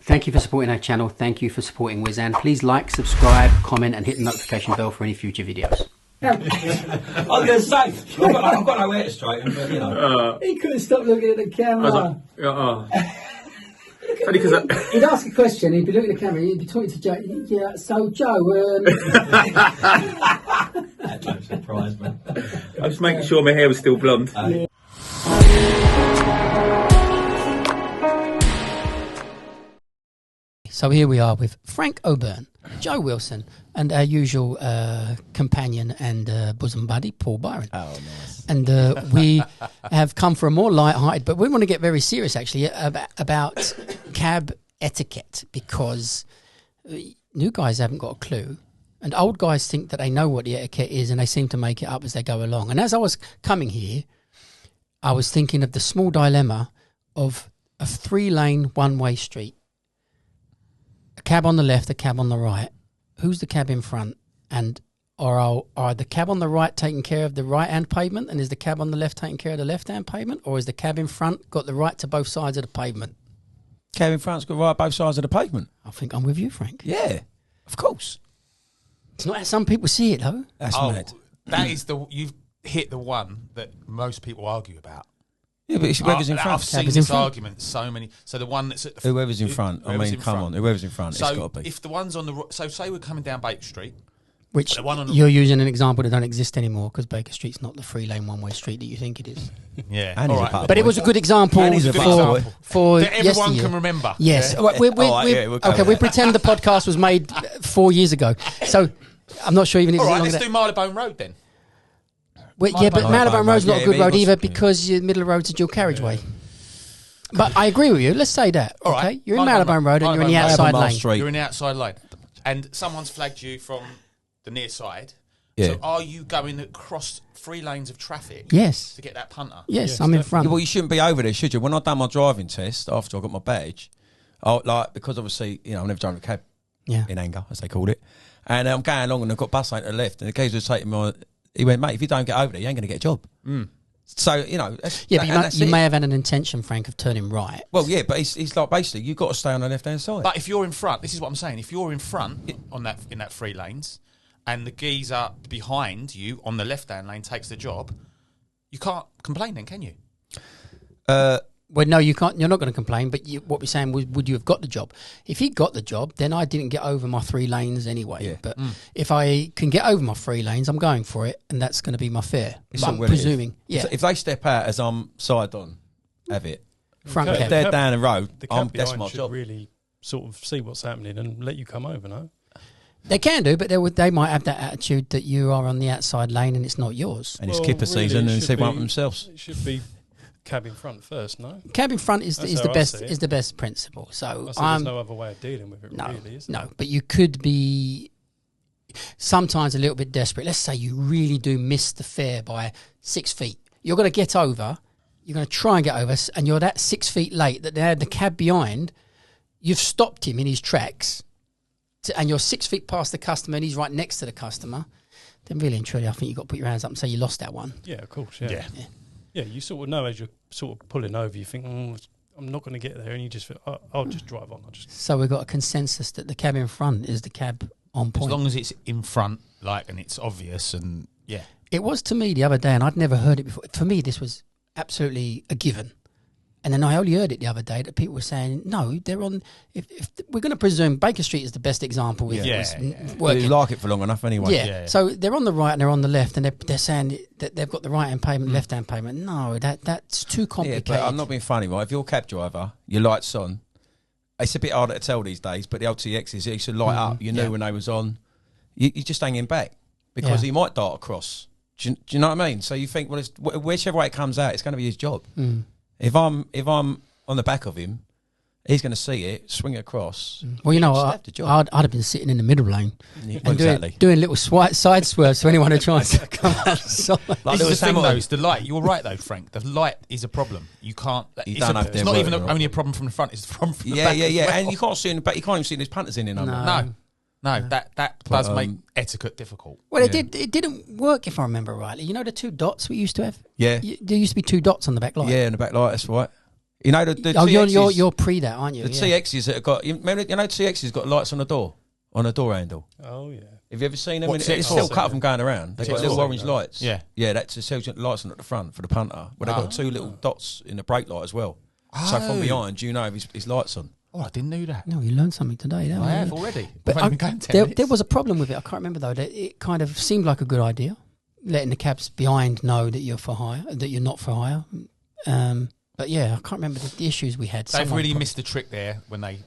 Thank you for supporting our channel. Thank you for supporting Wizan. Please like, subscribe, comment, and hit the notification bell for any future videos. I was going to say, I've got no hair to straighten, but you know. He couldn't stop looking at the camera. Funny because He'd ask a question, he'd be looking at the camera, he'd be talking to Joe. Yeah, so Joe, That don't surprise me. I was making sure my hair was still blonde. Yeah. So here we are with Frank O'Byrne, Joe Wilson, and our usual companion and bosom buddy, Paul Byron. Oh, nice. And we have come for a more light-hearted, but we want to get very serious, actually, about cab etiquette, because new guys haven't got a clue, and old guys think that they know what the etiquette is, and they seem to make it up as they go along. And as I was coming here, I was thinking of the small dilemma of a 3-lane one-way street. A cab on the left, a cab on the right. Who's the cab in front? And are the cab on the right taking care of the right-hand pavement, and is the cab on the left taking care of the left-hand pavement, or is the cab in front got the right to both sides of the pavement? Cab in front's got right both sides of the pavement. I think I'm with you, Frank. Yeah, of course. It's not how some people see it, though. That's mad. That is you've hit the one that most people argue about. Yeah, but it's whoever's in front. I've seen this argument so many. So the one that's at the Whoever's in front. I mean, come on. Whoever's in front, so it's got to be. if the one's on the so say we're coming down Baker Street, Which the one on the, you're using an example that don't exist anymore, because Baker Street's not the 3-lane one-way street that you think it is. yeah, And all he's a right. putter But it was a good example And he's a putter boy. for that everyone yesteryear. can remember. Yes. Yeah? We'll we'll go okay, with we that. pretend the podcast was made 4 years ago. So I'm not sure even if All it's right, longer let's than do Marylebone Road then. well, yeah, but Marylebone Marylebone Road's not a Road, good yeah, road it either was, because the middle of the road's a dual carriageway. But I agree with you. Let's say that. All Okay, right. you're in Marylebone Road and you're in the Marylebone Road. outside Albemarle lane. Street. You're in the outside lane, and someone's flagged you from the near side. Yeah. So are you going across 3 lanes of traffic? Yes. To get that punter? Yes, I'm in front. Yeah, well, you shouldn't be over there, should you? When I done my driving test after I got my badge, because obviously, you know, I've never driven a cab Yeah. in anger, as they called it, and I'm going along and I've got bus lane to the left, and the geezer was taking me. He went, mate, if you don't get over there, you ain't going to get a job. So you know, Yeah, but that's you it. may have had an intention, Frank, of turning right. Well, yeah, but it's like basically you've got to stay on the left hand side. But if you're in front, this is what I'm saying. If you're in front on that in that 3 lanes, and the geezer behind you on the left-hand lane takes the job, you can't complain then, can you? Well, no, you can't. You're not going to complain. But what we're saying was, would you have got the job? If he got the job, then I didn't get over my 3 lanes anyway. Yeah. But if I can get over my 3 lanes, I'm going for it, and that's going to be my fare. It's But all I'm well it is. presuming, yeah, If they step out as I'm side on, have it. front If cab. they're down the road, The cab that's behind my should job. really sort of see what's happening and let you come over, no? They can do, but they might have that attitude that you are on the outside lane and it's not yours. And it's Well, kipper really, season, it and should they want be- themselves. It should be cab in front first, no? Cab in front is That's the how I best see it. is the best principle. So I said I'm there's no other way of dealing with it, no, really, is there? no, but you could be sometimes a little bit desperate. Let's say you really do miss the fare by 6 feet. You're going to get over. You're going to try and get over, and you're that 6 feet late that they had the cab behind. You've stopped him in his tracks, and you're 6 feet past the customer, and he's right next to the customer. Then really and truly, I think you've got to put your hands up and say you lost that one. Yeah, of course, yeah. Yeah. Yeah, you sort of know as you're sort of pulling over, you think, I'm not going to get there, and you just feel, I'll just drive on. So we've got a consensus that the cab in front is the cab on As point. long as it's in front, and it's obvious, and yeah. It was to me the other day, and I'd never heard it before. For me, this was absolutely a given. And then I only heard it the other day that people were saying, no, they're on. If we're going to presume Baker Street is the best example with Well, working. you like it for long enough anyway. Yeah. So they're on the right and they're on the left, and they're saying that they've got the right hand payment, left hand payment. No, that's too Yeah, complicated. but I'm not being funny, right? If you're a cab driver, your lights on. It's a bit harder to tell these days, but the old TXs, it used to light up. You knew when they was on. You're just hanging back because he might dart across. Do you know what I mean? So you think, well, whichever way it comes out, it's going to be his job. If I'm on the back of him, he's going to see it, swing it across. Well, you know, Just have the job. I'd have been sitting in the middle lane and Exactly. doing little side swerves to anyone who tries to come outside. Like This is Lewis the thing, though, Hamilton. is the light. You're right, though, Frank. The light is a problem. You can't. You It's, don't have to it's not work even with it. only a problem from the front. It's the problem from the Yeah, back. yeah, as yeah. well. And you can't see in the back. You can't even see his punters in no more. No, that does make etiquette difficult. Well, it didn't work if I remember rightly. You know the 2 dots we used to have? Yeah. There used to be 2 dots on the back light. Yeah, in the back light, that's right. You know the Oh, you're pre that, aren't you? the TXs that have got. Remember, TXs got lights on the door handle. Oh yeah. Have you ever seen them? What, It's TX4? still cut them going around. They've got little TX4, orange lights. Yeah. Yeah, that's the Celsius lights on at the front for the punter. But they've got 2 little dots in the brake light as well. So from behind, you know his lights on. Oh, I didn't know that. No, you learned something today. I have already. But I've only been going 10 there was a problem with it. I can't remember though. That it kind of seemed like a good idea, letting the cabs behind know that you're for hire, that you're not for hire. But yeah, I can't remember the issues we had. They've really missed the trick there when they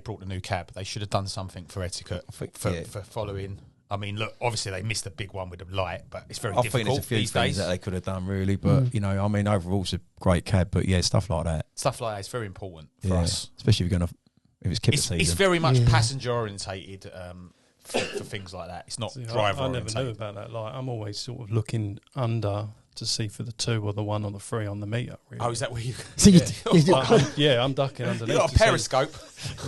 brought the new cab. They should have done something for etiquette for following. I mean, look, obviously they missed the big one with the light, but it's very difficult. I think there's a few these things days. that they could have done really, but you know, I mean, overall it's a great cab. But yeah, stuff like that. Stuff like that is very important for us, especially if you're gonna if it's kipper season. It's very much passenger orientated for things like that. It's not driver orientated. I never knew about that light. I'm always sort of looking under to see for the 2 or the 1 or the 3 on the meter. Really. Oh, is that where you? So I'm ducking underneath. You got a periscope.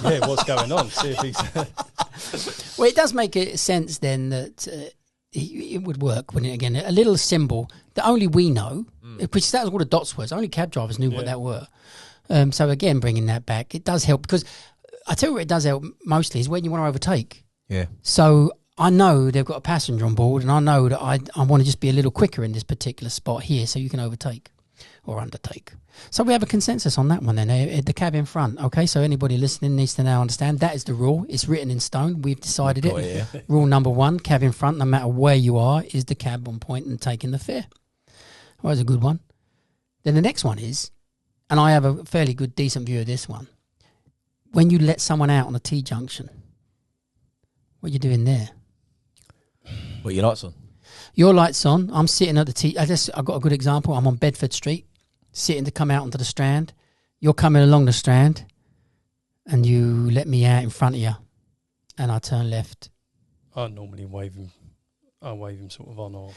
Yeah, what's going on? See if he's. Well, it does make sense then that it would work, wouldn't it? Again, a little symbol that only we know, which that was what the dots was. Only cab drivers knew what that were. So again, bringing that back, it does help because I tell you what it does help mostly is when you want to overtake. Yeah. So I know they've got a passenger on board, and I know that I want to just be a little quicker in this particular spot here, so you can overtake or undertake. So we have a consensus on that one then, the cab in front. Okay, so anybody listening needs to now understand that is the rule. It's written in stone. We've decided it. Rule number 1, cab in front, no matter where you are, is the cab on point and taking the fare. Well, that's a good one. Then the next one is, and I have a fairly good, decent view of this one, when you let someone out on a T-junction, what are you doing there? What, your lights on? Your light's on. I'm sitting at the T. I've got a good example. I'm on Bedford Street, sitting to come out onto the Strand. You're coming along the Strand, and you let me out in front of you, and I turn left. I normally wave him. I wave him sort of on or.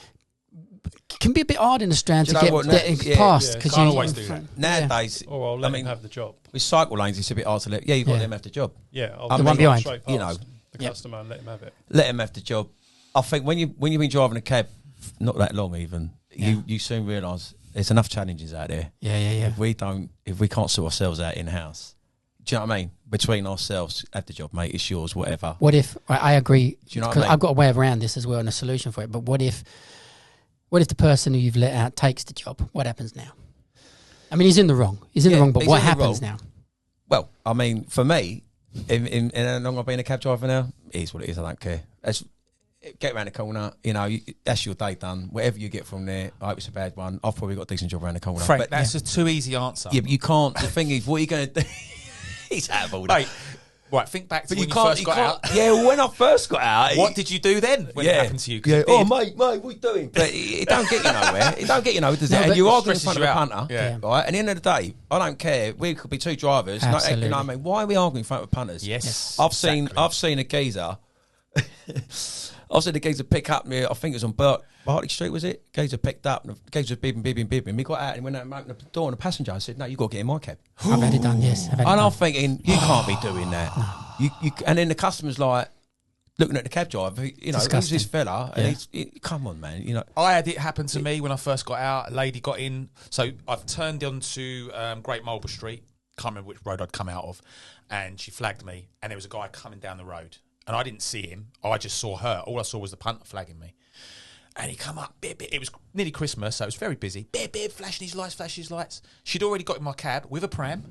It can be a bit hard in the Strand to Do you know what, get past because Can't you always do that. Nowadays, Or I'll let him have the job. with cycle lanes, it's a bit hard to let. Yeah, you've got to let them have the job. Yeah, I'll The go one behind, straight you past know. the customer and let him have it. Let them have the job. I think when you've been driving a cab, not that long even, you soon realise there's enough challenges out there. Yeah. If we can't sort ourselves out in house, do you know what I mean? Between ourselves, have the job, mate. It's yours, whatever. What if I agree? Do you know what I Because mean? I've got a way around this as well and a solution for it. But what if the person who you've let out takes the job? What happens now? I mean, he's in the wrong. He's in the wrong. But he's what in the happens wrong. now? Well, I mean, for me, in how long I've been a cab driver now, it is what it is. I don't care. Get around the corner, you know, that's your day done. Whatever you get from there, I hope it's a bad one. I've probably got a decent job around the corner. Frank, but that's a too easy answer. yeah, but you can't. The thing is, what are you going to do? He's out of order. Mate, right, think back to when you first got out. Yeah, well, when I first got out. What did you do then when it happened to you? 'Cause Yeah. it Oh, did. mate, what are you doing? But it don't get you nowhere. It don't get you nowhere, does it? No, And but you're it arguing in stresses front of you a out. punter, Yeah. right? And at the end of the day, I don't care. We could be 2 drivers. Absolutely. You know what I mean? Why are we arguing in front of punters? Yes. I've seen a geezer. I've seen a geezer pick up me. I think it was on Bartley Street, was it? Geezer picked up, and the geezer was bibbing. He got out and went out and opened the door, and the passenger I said, "No, you got to get in my cab." I've had it done. Yes, I've had it And done. I'm thinking, you can't be doing that. And then the customer's like looking at the cab driver. You know, who's Disgusting. this fella? Yeah. And come on, man. You know, I had it happen to me when I first got out. A lady got in. So I've turned onto Great Marlborough Street. Can't remember which road I'd come out of. And she flagged me. And there was a guy coming down the road. And I didn't see him. I just saw her. All I saw was the punter flagging me. And he come up, bit. It was nearly Christmas, so it was very busy. Bit, flashing his lights. She'd already got in my cab with a pram.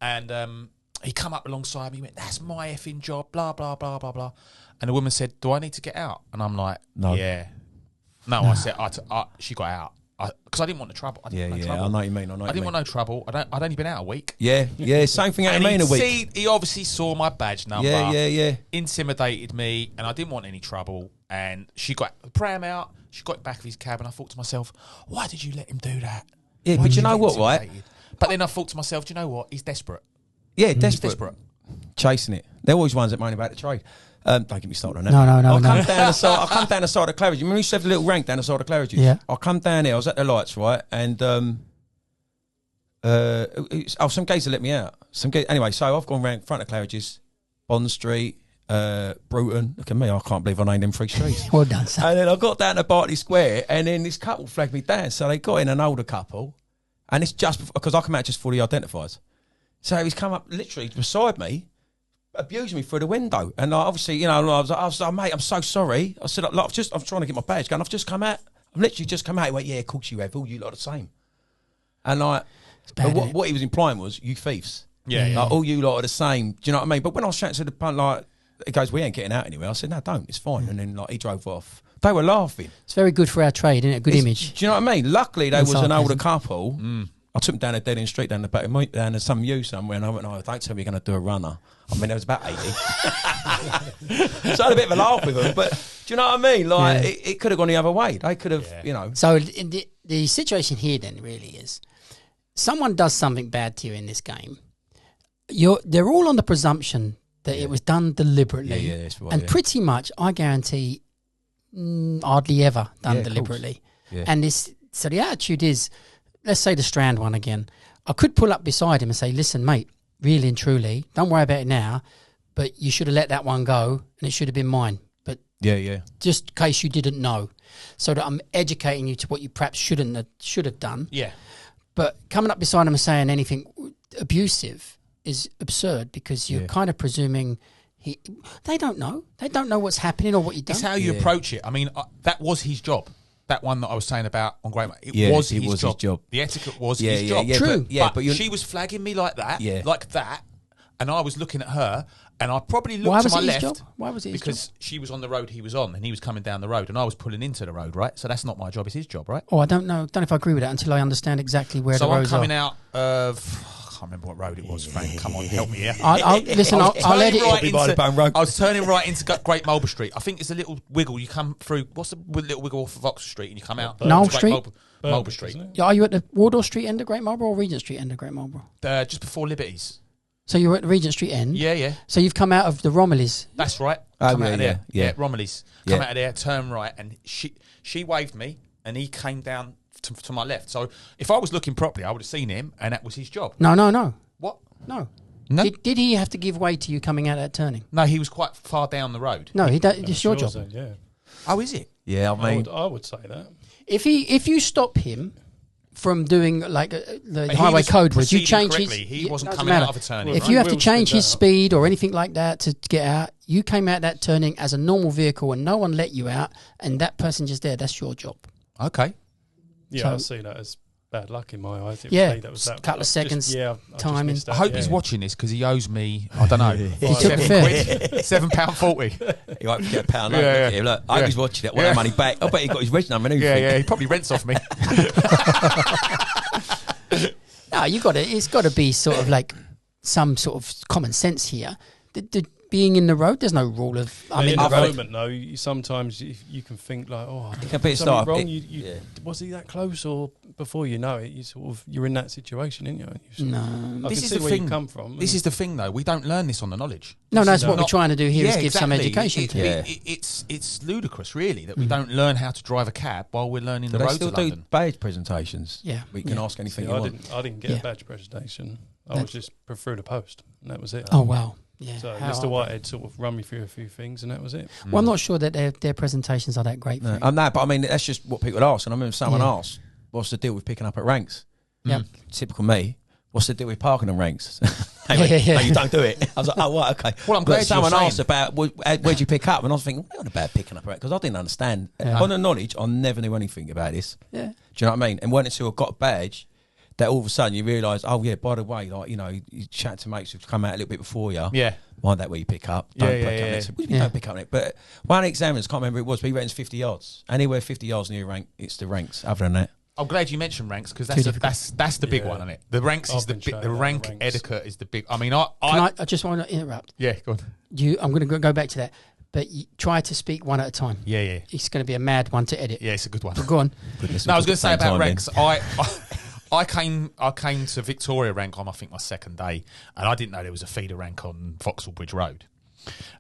And he come up alongside me. He went, "That's my effing job, blah, blah, blah, blah, blah." And the woman said, "Do I need to get out?" And I'm like, No. "Yeah." No, I said, she got out. Because I didn't want the trouble. I didn't want no trouble. I know what you mean. I didn't want no trouble. I'd only been out a week. Yeah, same thing happened to me in a week. He obviously saw my badge number. Yeah. Intimidated me, and I didn't want any trouble. And she got the pram out. She got back of his cab, and I thought to myself, "Why did you let him do that?" Yeah, Why but did you know get what, right? intimidated? But then I thought to myself, "Do you know what? He's desperate. Yeah, He's desperate. Chasing it. They're always ones that moan about the trade. Don't get me started on that. No. I come down the side. I come down the side of Claridge. You remember we used to have the little rank down the side of Claridge? Yeah. I come down there. I was at the lights, right, and some geezer let me out. Anyway, so I've gone round front of Claridge's, Bond Street, Bruton. Look at me. I can't believe I named them 3 streets. Well done, son. And then I got down to Bartley Square, and then this couple flagged me down. So they got in, an older couple, And it's just because I come out just fully identified. So he's come up literally beside me, abusing me through the window. And obviously, you know, I was like, mate, I'm so sorry. I said, look, I'm trying to get my badge going. I've just come out. I've literally just come out. He went, yeah, of course you have. All you lot are the same. And like, what he was implying was, you thieves. Yeah. Like, all you lot are the same. Do you know what I mean? But when I was chatting to the punk, like, he goes, we ain't getting out anywhere. I said, no, don't. It's fine. And then like he drove off. They were laughing. It's very good for our trade, isn't it? A good image. Do you know what I mean? Luckily, there was an older sarcasm. couple. I took them down a dead-end street down the back of down to some U somewhere, and I went, oh, don't tell me you're going to do a runner. I mean, there was about 80. So I had a bit of a laugh with them. But do you know what I mean? Like, it could have gone the other way. They could have, you know. So the situation here then really is, someone does something bad to you in this game. They're all on the presumption that it was done deliberately. Yeah, that's right, and pretty much, I guarantee, hardly ever done deliberately. Yeah. And so the attitude is, let's say the Strand one again. I could pull up beside him and say, listen, mate, really and truly, don't worry about it now, but you should have let that one go and it should have been mine. But just in case you didn't know, so that I'm educating you to what you perhaps should have done. Yeah. But coming up beside him and saying anything abusive is absurd, because you're kind of presuming they don't know. They don't know what's happening or what you've done. It's how you approach it. I mean, that was his job. That one that I was saying about on Great Mate, it was his job. The etiquette was his job. True. But she was flagging me like that, and I was looking at her, and I probably looked Why to was my it his left. job? Why was it his because job? she was on the road he was on, and he was coming down the road, and I was pulling into the road, right? So that's not my job; it's his job, right? Oh, I don't know. Don't know if I agree with that until I understand exactly where the So I'm roads coming are. out of. I can't remember what road it was, Frank. Come on, help me here. Listen, I'll let it. I was turning right into Great Marlborough Street. I think it's a little wiggle. You come through. What's the little wiggle off of Oxford Street, and you come out. Noel Great Street? Marlborough Street. Yeah, are you at the Wardour Street end of Great Marlborough or Regent Street end of Great Marlborough? Just before Liberties. So you're at the Regent Street end? Yeah. So you've come out of the Romillys? That's right. Oh, Come out of there. yeah. Romillys. Come out of there, turn right, and she waved me, and he came down to my left. So if I was looking properly, I would have seen him, and that was his job. No. What? No. No? Did he have to give way to you coming out of that turning? No, he was quite far down the road. No, it's your job. Yeah. Oh, is it? Yeah, I mean, I would say that. If you stop him from doing like the But he highway was code was, you proceeding change his. correctly. He wasn't doesn't coming matter. out of a turning. If right? you have to Will change speed his that up. speed or anything like that to get out, you came out that turning as a normal vehicle and no one let you out, and that person just there. That's your job. Okay. Yeah, So- I see that as bad luck in my eyes. Yeah, that was that couple of seconds timing. missed I that, hope yeah. he's watching this because he owes me, I don't know, He took the fare. £7.40. he won't get a pound. Yeah. Look, I hope he's watching it. Want that money back? I bet he got his reg number and everything. Yeah, he probably rents off me. No, it's got to be sort of like some sort of common sense here. The being in the road, there's no rule of I'm in in the the road. moment, though, sometimes you can think like, oh, can did be a something start. wrong. Was he that close? Or before you know it, you're in that situation, aren't you? And you sort of- No, I This can is see the where thing. you come from. This is the thing, though. We don't learn this on the knowledge. no, This that's is what we're not- trying to do here is Yeah, give some exactly. education to it. It's ludicrous, really, that we don't learn how to drive a cab while we're learning Do the they roads still of do London. badge presentations? Yeah. We can ask anything you I want. didn't get Yeah. a badge presentation. I was just through the post, and that was it. Oh wow, yeah. So How Mr. are Whitehead sort of run me through a few things, and that was it. Well, I'm not sure that their presentations are that great. No, For I'm not, but I mean, that's just what people ask. And I remember someone Yeah. asked, what's the deal with picking up at ranks? Yep. Typical me. What's the deal with parking on ranks? Yeah. No, you don't do it. I was like, oh, right, okay. Well, I'm But glad someone you're saying- asked about where'd you pick up, and I was thinking, what about picking up at ranks? Because I didn't understand. Yeah. On the knowledge, I never knew anything about this. Yeah. Do you know what I mean? And when until I got a badge, that all of a sudden you realise, oh yeah, by the way, like, you know, you chat to mates who've come out a little bit before you. Yeah. Mind that where you pick up. Don't pick up next. What do you mean Yeah. don't pick up next? But one examiners, can't remember who it was, but he reckons 50 yards. Anywhere 50 yards near rank, it's the ranks. Other than that. I'm glad you mentioned ranks because Too that's the big Yeah. one, isn't it? The ranks I've is the been big. chatting The about rank the ranks. etiquette is the big. I mean, Can I just want to interrupt. yeah, go on. I'm going to go back to that, but you try to speak one at a time. Yeah. It's going to be a mad one to edit. Yeah, it's a good one. But go on. Goodness, No, I was we going to say took the about same time ranks. I came to Victoria rank on I think my second day, and I didn't know there was a feeder rank on Vauxhall Bridge Road,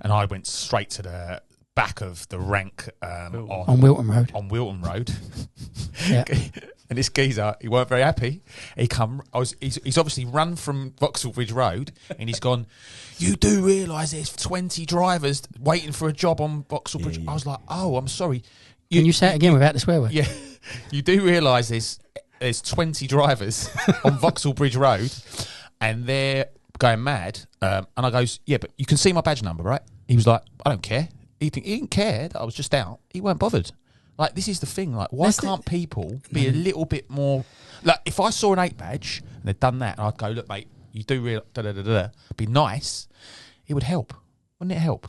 and I went straight to the back of the rank On Wilton Road. On Wilton Road. Yeah. And this geezer, he weren't very happy. He's obviously run from Vauxhall Bridge Road, and he's gone, you do realise there's 20 drivers waiting for a job on Vauxhall Bridge. I was like, oh, I'm sorry. Can you say it again without the swear word? Yeah, you do realise there's there's 20 drivers on Vauxhall Bridge Road, and they're going mad. And I goes, yeah, but you can see my badge number, right? He was like, I don't care. He didn't care that I was just out. He weren't bothered. Like, this is the thing. Like, why can't people be a little bit more... Like, if I saw an 8 badge and they'd done that, and I'd go, look, mate, you do real be nice, it would help. Wouldn't it help?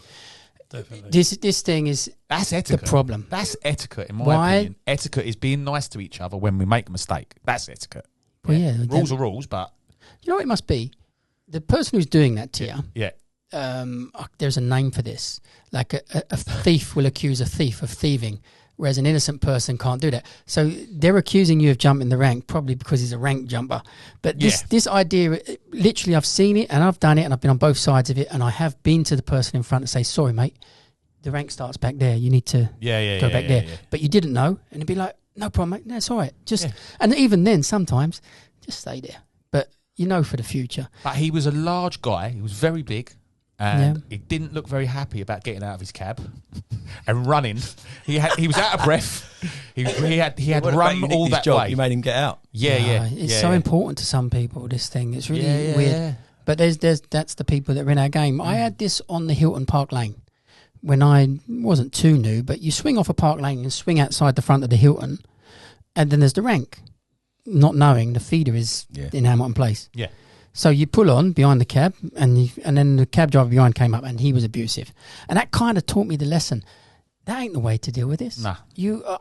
Definitely. This thing is... That's etiquette. The problem. That's etiquette, in my opinion. Etiquette is being nice to each other when we make a mistake. That's etiquette. Well, yeah. Rules are rules, but... You know what it must be? The person who's doing that to you... Yeah. There's a name for this. Like a thief will accuse a thief of thieving, whereas an innocent person can't do that. So they're accusing you of jumping the rank, probably because he's a rank jumper. But this idea, literally, I've seen it and I've done it and I've been on both sides of it, and I have been to the person in front and say, sorry, mate, the rank starts back there. You need to go back there. Yeah. But you didn't know, and it'd be like, no problem, mate. No, it's all right. And even then, sometimes, just stay there. But you know for the future. But he was a large guy. He was very big. And he didn't look very happy about getting out of his cab and running. He was out of breath. He had run all that way. You made him get out. It's so important to some people. This thing, it's really weird. Yeah. But that's the people that are in our game. I had this on the Hilton Park Lane when I wasn't too new. But you swing off a Park Lane and swing outside the front of the Hilton, and then there's the rank. Not knowing the feeder is in Hamilton Place. Yeah. So you pull on behind the cab, and then the cab driver behind came up, and he was abusive, and that kind of taught me the lesson. That ain't the way to deal with this. Nah.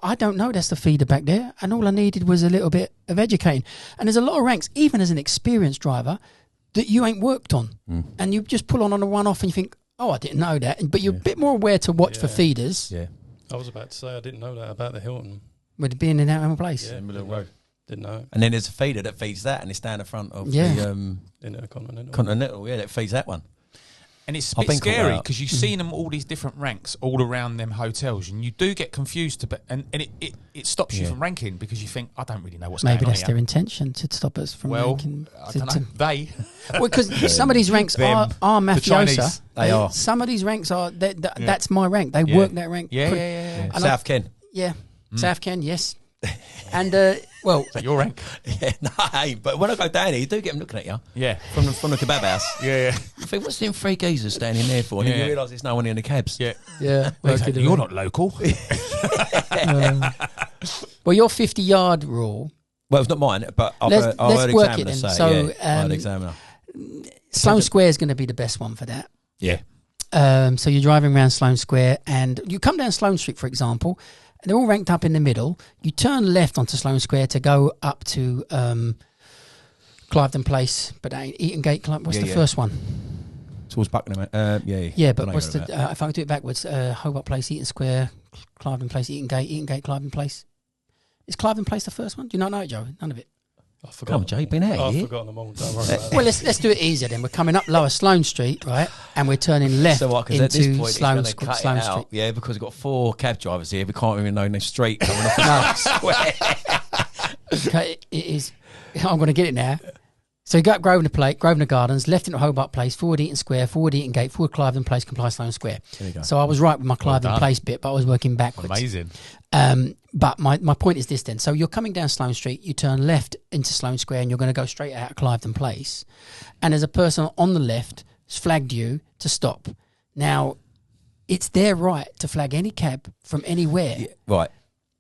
I don't know. That's the feeder back there, and all I needed was a little bit of educating. And there's a lot of ranks, even as an experienced driver, that you ain't worked on, and you just pull on a one-off, and you think, oh, I didn't know that. But you're a bit more aware to watch for feeders. Yeah, I was about to say I didn't know that about the Hilton. With being in that place. Yeah, middle of the road. Didn't know. And then there's a feeder that feeds that, and it's down the front of in a Continental. that feeds that one. And it's a bit scary because you've seen them all these different ranks all around them hotels, and you do get confused and it stops you from ranking because you think, I don't really know what's going on. Maybe that's their intention, to stop us from ranking. I don't know. They. Well, because some of these ranks are mafiosa. They are. Some of these ranks are, that's my rank. They work that rank. Yeah. South Ken. Yeah. South Ken, yes. And, well... Is that your rank? Yeah, no, but when I go down here, you do get them looking at you. Yeah. From the kebab house. Yeah. You think, what's them 3 geezers standing there for? And then you realise there's no one in the cabs. Yeah. Yeah. You're not local. Well, your 50-yard rule... Well, it's not mine, but I've heard work it examiners then. say, So, I heard examiner. Sloane Square is going to be the best one for that. Yeah. So you're driving around Sloane Square, and you come down Sloane Street, for example, and they're all ranked up in the middle. You turn left onto Sloane Square to go up to Cliveden Place, but Eaton Gate. What's the first one? Towards Buckingham. Yeah, but what's the? If I could do it backwards, Hobart Place, Eaton Square, Cliveden Place, Eaton Gate, Cliveden Place. Is Cliveden Place the first one? Do you not know it, Joe? None of it. I forgot. Come on, Joe, you've been out I've here. forgotten them all. Don't worry about Well, let's do it easier then. We're coming up Lower Sloane Street, right? And we're turning left into at this point, Sloane he's cut Sloane it out. Street. Yeah, because we've got 4 cab drivers here. We can't even know the street coming off the Okay, it is. I'm going to get it now. So you go up Grosvenor Gardens, left into Hobart Place, forward Eaton Square, forward Eaton Gate, forward Cliveden Place, comply Sloane Square. There you go. So I was right with my Cliveden Place bit, but I was working backwards. Amazing. But my point is this then. So you're coming down Sloane Street, you turn left into Sloane Square, and you're going to go straight out of Cliveden Place. And there's a person on the left has flagged you to stop. Now, it's their right to flag any cab from anywhere. Yeah, right.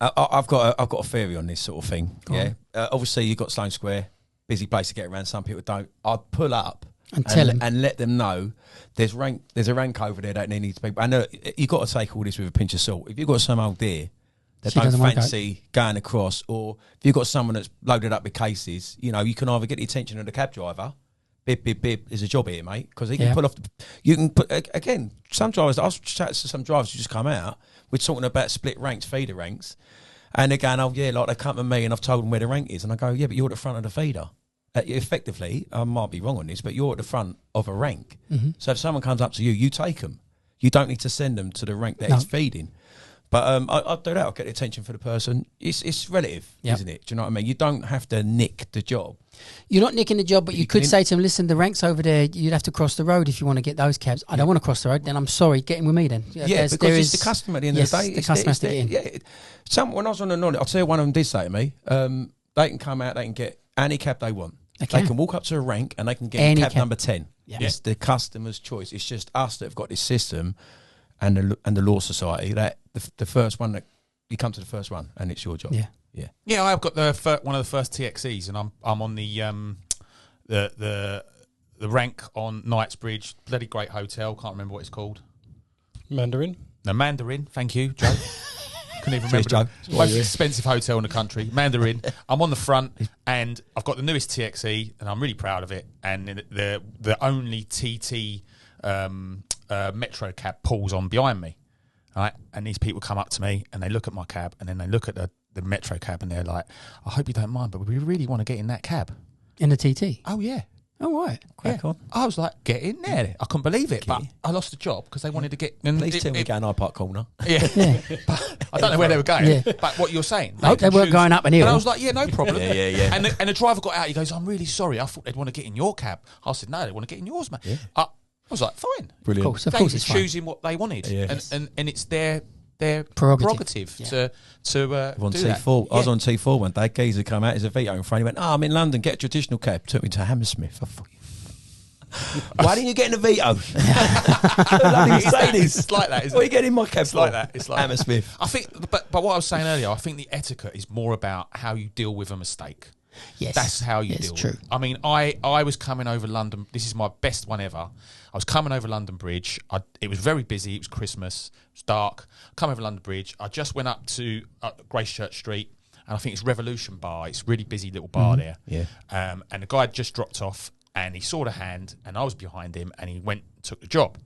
I've got a theory on this sort of thing. Go on. Obviously, you've got Sloane Square, busy place to get around. Some people don't. I'd pull up and tell them and let them know there's a rank over there that they need to be. And you've got to take all this with a pinch of salt. If you've got some old deer that don't fancy going across, or if you've got someone that's loaded up with cases, you can either get the attention of the cab driver. Bib, there's a job here, mate, because he can pull off. You can put again. Some drivers. I was chatting to some drivers who just come out. We're talking about split ranks, feeder ranks, and they're going, "Oh yeah, like they come to me and I've told them where the rank is," and I go, "Yeah, but you're at the front of the feeder." Effectively, I might be wrong on this, but you're at the front of a rank. Mm-hmm. So if someone comes up to you, you take them. You don't need to send them to the rank that is feeding. But I'll do that. I'll get the attention for the person. It's relative, isn't it? Do you know what I mean? You don't have to nick the job. You're not nicking the job, but you could say to them, listen, the rank's over there. You'd have to cross the road if you want to get those cabs. I don't want to cross the road. Then I'm sorry. Get in with me then. Yeah, because it's the customer at the end of the day. The customer has to get in. Yeah. When I was on the knowledge, I'll tell you, one of them did say to me, they can come out, they can get any cab they want. They can. can walk up to a rank and they can get Any cab cab. number 10. Yeah. It's the customer's choice. It's just us that have got this system and the Law Society that the first one that you come to the first one and it's your job. Yeah. Yeah, I've got one of the first TXEs, and I'm on the rank on Knightsbridge, bloody great hotel. Can't remember what it's called. Mandarin. No, Mandarin. Thank you, Joe. Couldn't even remember. Joe. The most expensive hotel in the country, Mandarin. I'm on the front, and I've got the newest TXE, and I'm really proud of it. And the only TT Metro cab pulls on behind me, right? And these people come up to me, and they look at my cab, and then they look at the Metro cab, and they're like, "I hope you don't mind, but we really want to get in that cab." In the TT. Oh yeah. Oh, right. Crack on. I was like, get in there. I couldn't believe it, but I lost the job because they wanted to get. And Please tell me going High Park Corner. Yeah, but I don't know where they were going. Yeah. But what you're saying, I hope they weren't going up an hill. And I was like, yeah, no problem. Yeah. And the driver got out. He goes, I'm really sorry. I thought they'd want to get in your cab. I said, no, they want to get in yours, man. Yeah. I was like, fine. Brilliant. Of They course were it's fine. choosing what they wanted, Yes. and it's their Prerogative. to On do T4. that. I was on T4 one day. Geezer come out. There's a Vito in front. He went, I'm in London. Get a traditional cab. Took me to Hammersmith. I thought, why didn't you get in a Vito? It's like that, isn't What are it? you getting in my cab It's like that. It's like Hammersmith. I think, but what I was saying earlier, I think the etiquette is more about how you deal with a mistake. Yes. That's how you Yes, deal true. with it. I mean, I was coming over London. This is my best one ever. I was coming over London Bridge. It was very busy. It was Christmas. It was dark. Come over London Bridge. I just went up to Gracechurch Street, and I think it's Revolution Bar. It's a really busy little bar there. Yeah. And the guy had just dropped off, and he saw the hand, and I was behind him, and he went and took the job.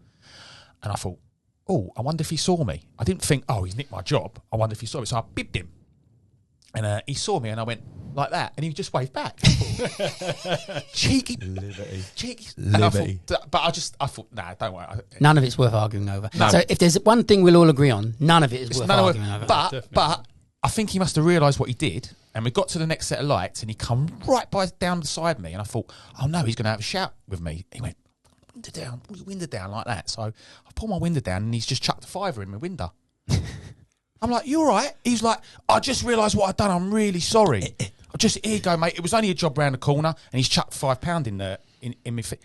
And I thought, oh, I wonder if he saw me. I didn't think, oh, he's nicked my job. I wonder if he saw me. So I bibbed him. And he saw me, and I went like that, and he just waved back. Cheeky, cheeky. And I thought, but I thought, nah, don't worry. None of it's worth arguing over. No. So if there's one thing we'll all agree on, none of it is worth None of arguing it- over. But I think he must have realised what he did, and we got to the next set of lights, and he come right down beside me, and I thought, oh no, he's going to have a shout with me. He went, window down, pull your window down like that. So I pulled my window down, and he's just chucked a fiver in my window. I'm like, you all right? He's like, I just realised what I'd done. I'm really sorry. Here you go, mate. It was only a job round the corner, and he's chucked £5 in my feet.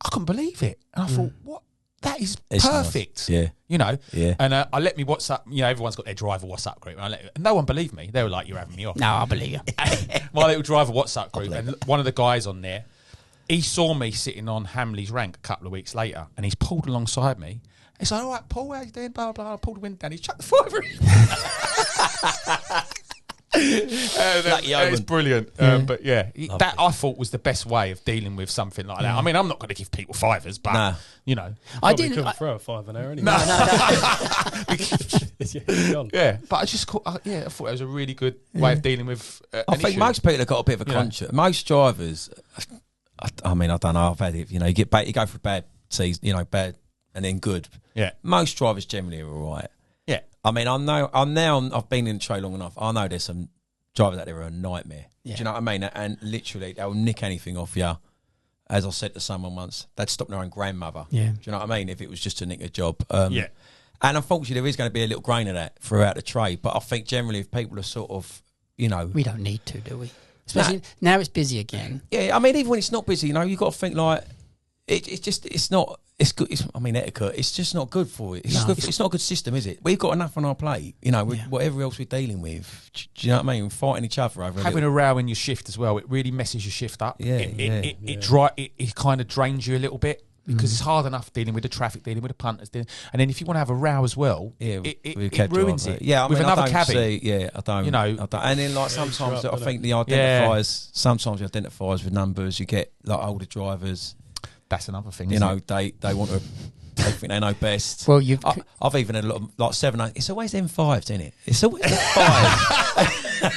I couldn't believe it, and I thought, what? That is It's perfect. nice. Yeah. You know. Yeah. And I let me WhatsApp. You know, everyone's got their driver WhatsApp group, and no one believed me. They were like, "You're having me off." No, I believe you. My little driver WhatsApp group, and one of the guys on there, he saw me sitting on Hamley's rank a couple of weeks later, and he's pulled alongside me. He's like, "All right, Paul, how you doing?" Blah blah blah. I pulled the window down. He's chucked the fiver in. It's brilliant. But yeah, that I thought was the best way of dealing with something like that. I mean, I'm not going to give people fivers, but Nah. you know, I Probably didn't. couldn't throw a five an hour anyway. No. yeah. But I just I thought it was a really good way of dealing with. I think most people have got a bit of a conscience. Most drivers, I mean, I don't know. I've had it. You know, you get you go for bad season, you know, bad and then good. Yeah. Most drivers generally are all right. Yeah. I mean, I've been in the trade long enough. I know there's some drivers out there who are a nightmare. Yeah. Do you know what I mean? And literally, they'll nick anything off you. As I said to someone once, they'd stop their own grandmother. Yeah. Do you know what I mean? If it was just to nick a job. Yeah. And unfortunately, there is going to be a little grain of that throughout the trade. But I think generally, if people are sort of, you know, We don't need to, do we? Especially now it's busy again. yeah. I mean, even when it's not busy, you know, you got to think like it's not. It's good. I mean, etiquette. It's just not good for it. It's not a good system, is it? We've got enough on our plate, you know. With whatever else we're dealing with, do you know what I mean? We're fighting each other over Having a row in your shift as well, it really messes your shift up. Yeah, It kind of drains you a little bit because it's hard enough dealing with the traffic, dealing with the punters, and then if you want to have a row as well, it ruins it. Yeah, I with mean, another I don't cabby. I don't. You know, I don't. And then like sometimes I think the identifiers with numbers. You get like older drivers. That's another thing. You isn't know, it? they want to. They think they know best. Well, I've even had a lot of like 7, 8. It's always M5s, isn't it? It's always M5.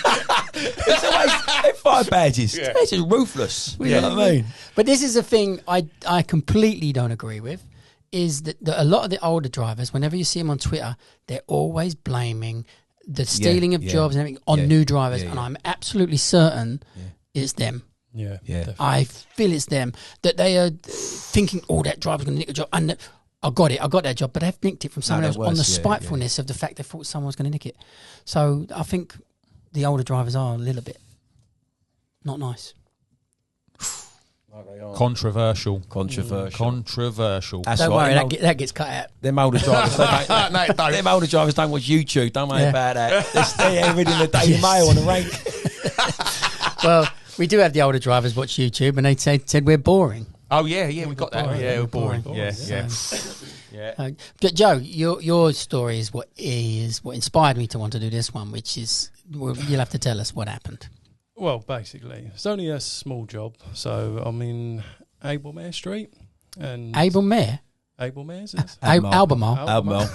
It's always M5 badges. Yeah. It's just ruthless. You know what I mean? But this is a thing I completely don't agree with, is that a lot of the older drivers, whenever you see them on Twitter, they're always blaming the stealing of jobs and everything on new drivers. And I'm absolutely certain it's them. Yeah. Yeah. I feel it's them, that they are thinking, oh, that driver's going to nick a job. And I got that job, but they've nicked it from someone else on the spitefulness of the fact they thought someone was going to nick it. So I think the older drivers are a little bit Not nice. Controversial. Controversial. That's Don't right. worry, that gets cut out. Them older drivers, No, it don't. them older drivers don't watch YouTube. Don't worry about that. They stay reading the Daily Mail on the rank. Well, we do have the older drivers watch YouTube, and they said we're boring. Oh yeah, we got that. boring. Yeah, we're boring. Boring. Yeah. But Joe, your story is what inspired me to want to do this one, which is you'll have to tell us what happened. Well, basically, it's only a small job. So I'm in Abelmere Street. And Abelmere? Abelmere's? Albemarle.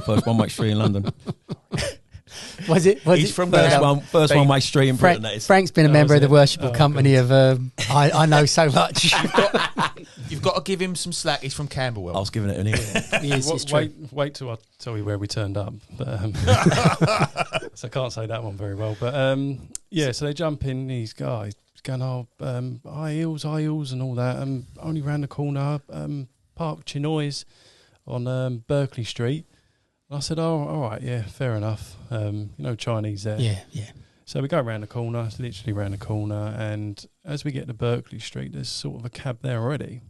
First one-way street in London. Was it? He's from First one-way street in Britain. That is. Frank's been a member of the worshipful company of I Know So Much. You've got to give him some slack. He's from Camberwell. I was giving it an ear. It's true. Wait till I tell you where we turned up. But, so I can't say that one very well. But so they jump in. He's going, high heels, and all that. Only round the corner, Park Chinoys on Berkeley Street. And I said, oh, all right, yeah, fair enough. Chinese there. Yeah. So we go around the corner. It's literally around the corner. And as we get to Berkeley Street, there's sort of a cab there already,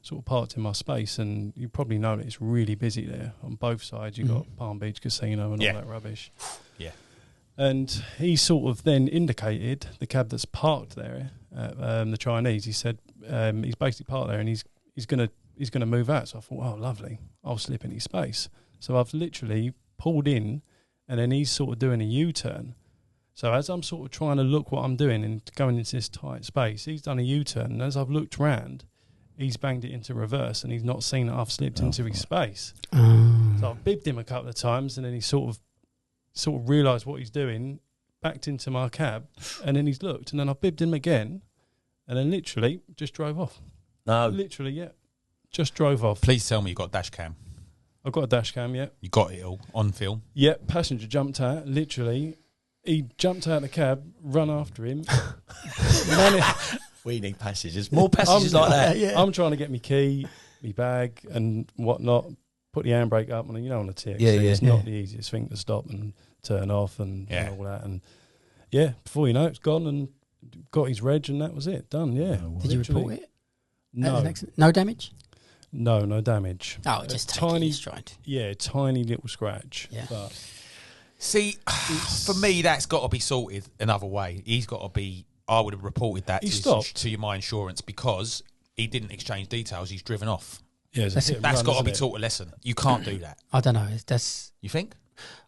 sort of parked in my space. And you probably know that it's really busy there on both sides. You've got Palm Beach Casino and all that rubbish. Yeah. And he sort of then indicated the cab that's parked there, the Chinese. He said he's basically parked there and he's gonna move out. So I thought, oh, lovely. I'll slip in his space. So I've literally pulled in, and then he's sort of doing a U-turn. So as I'm sort of trying to look what I'm doing and going into this tight space, he's done a U-turn. And as I've looked round, he's banged it into reverse, and he's not seen that I've slipped into his space. So I've bibbed him a couple of times, and then he sort of realised what he's doing, backed into my cab, and then he's looked, and then I bibbed him again, and then literally just drove off. No. Literally, yeah. Just drove off. Please tell me you got a dash cam. I've got a dash cam, yeah. You got it all on film. Yeah, passenger jumped out, literally. He jumped out of the cab, run after him. We need passengers. More passengers like that. Yeah. I'm trying to get my key, my bag and whatnot, put the handbrake up, and on a TXC, it's not the easiest thing to stop and turn off and all that. And before you know it, it's gone and got his reg, and that was it. Done, yeah. Did you report it? No. No damage? No damage. Oh, just tiny stride. Yeah, tiny little scratch. Yeah. But see, for me, that's got to be sorted another way. He's got to be. I would have reported that to my insurance because he didn't exchange details. He's driven off. Yeah, that's got to be taught a lesson. You can't do that. I don't know. You think?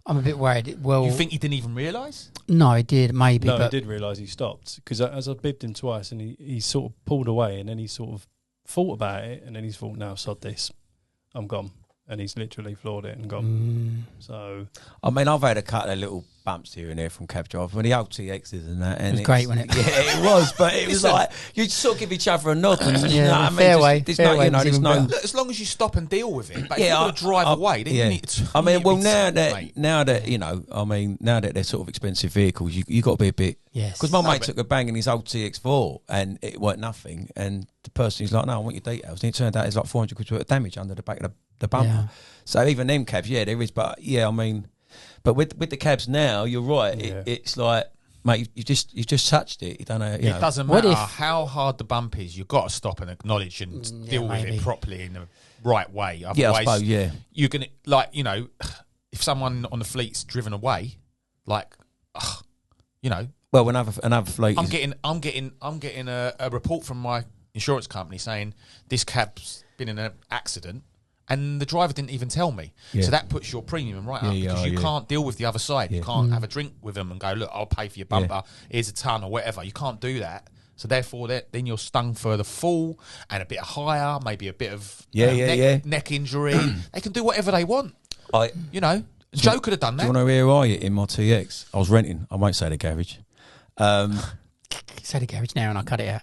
I'm a bit worried. Well, you think he didn't even realise? No, he did maybe. No, he did realise he stopped because as I bibbed him twice, and he sort of pulled away, and then he sort of thought about it, and then he's thought, "No, sod this, I'm gone," and he's literally floored it and gone. So, I mean, I've had a couple of little bumps here and there from cab drivers, when the old TXs and that, and it was great, wasn't it? Yeah, it was, but it was like you sort of give each other a nod, and you know what I mean? Fair way. There's no. Look, as long as you stop and deal with it, but if you're going to drive away, then you need to. I mean, well, now that they're sort of expensive vehicles, you got to be a bit. Yes. Because my mate took a bang in his old TX4 and it weren't nothing, and the person was like, "No, I want your details." And it turned out there's like 400 quid worth of damage under the back of the bumper. Yeah. So even them cabs, there is, but I mean, but with the cabs now, you're right. It's like, mate, you just touched it. You don't know. It doesn't matter how hard the bump is. You've got to stop and acknowledge and deal with it properly in the right way. Otherwise, I suppose, you're gonna if someone on the fleet's driven away, Well, another fleet. I'm getting a report from my insurance company saying this cab's been in an accident. And the driver didn't even tell me. So that puts your premium right up because you can't deal with the other side. You can't have a drink with them and go, "Look, I'll pay for your bumper. Here's a ton," or whatever. You can't do that. So therefore, then you're stung for the fall and a bit of hire, maybe a bit of neck injury. They can do whatever they want. Joe could have done that. Do you want to hear why in my TX? I was renting. I won't say the garage. Say the garage now and I'll cut it out.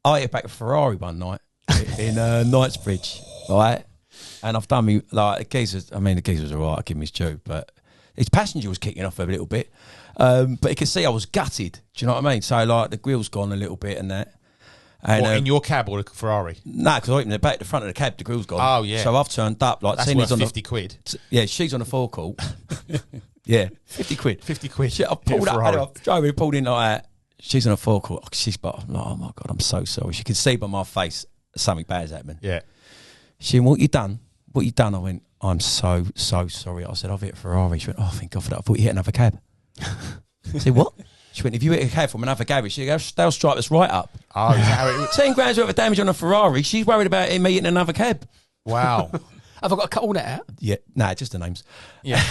I hit back a Ferrari one night in Knightsbridge. Right, and I've done the geezers. I mean, the geezer was alright. I give him his due, but his passenger was kicking off a little bit. But he could see I was gutted. Do you know what I mean? So the grill's gone a little bit and that. And, in your cab or the Ferrari? No, because I hit in the back, the front of the cab, the grill's gone. Oh yeah. So I've turned up that's worth 50 quid. Yeah, she's on the forecourt. Yeah, 50 quid. 50 quid. I pulled up. I drove in, pulled in like that. She's on a forecourt. She's but oh my God, I'm so sorry. She could see by my face something bad's happening. Yeah. She went, what you done? What you done? I went, I'm so sorry. I said, I've hit a Ferrari. She went, oh, thank God for that. I thought you hit another cab. I said, what? She went, if you hit a cab from another garage, they'll stripe us right up. Oh, is that how it 10 grand's worth of damage on a Ferrari. She's worried about me hitting another cab. Wow. Have I got to cut all that out? Yeah, nah, just the names. Yeah.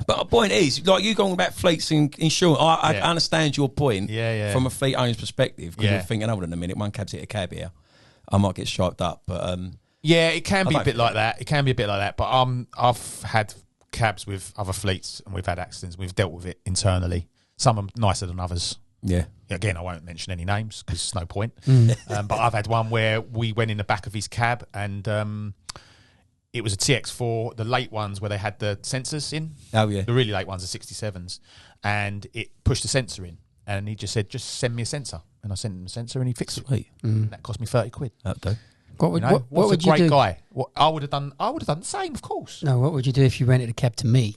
But the point is, like you going about fleets and insurance, I understand your point from a fleet owner's perspective, because you're thinking, hold on a minute, one cab's hit a cab here. I might get striped up, but yeah, it can be a bit like that. It can be a bit like that. But I've had cabs with other fleets and we've had accidents. We've dealt with it internally. Some are nicer than others. Yeah. Again, I won't mention any names because there's no point. But I've had one where we went in the back of his cab and it was a TX4, the late ones where they had the sensors in. Oh, yeah. The really late ones, the 67s. And it pushed the sensor in. And he just said, just send me a sensor. And I sent him a sensor and he fixed it. Sweet. And that cost me 30 quid. That'll do. What would, You know? what What's would a great you do? guy? What I would have done the same, of course. No, what would you do if you rented a cab to me?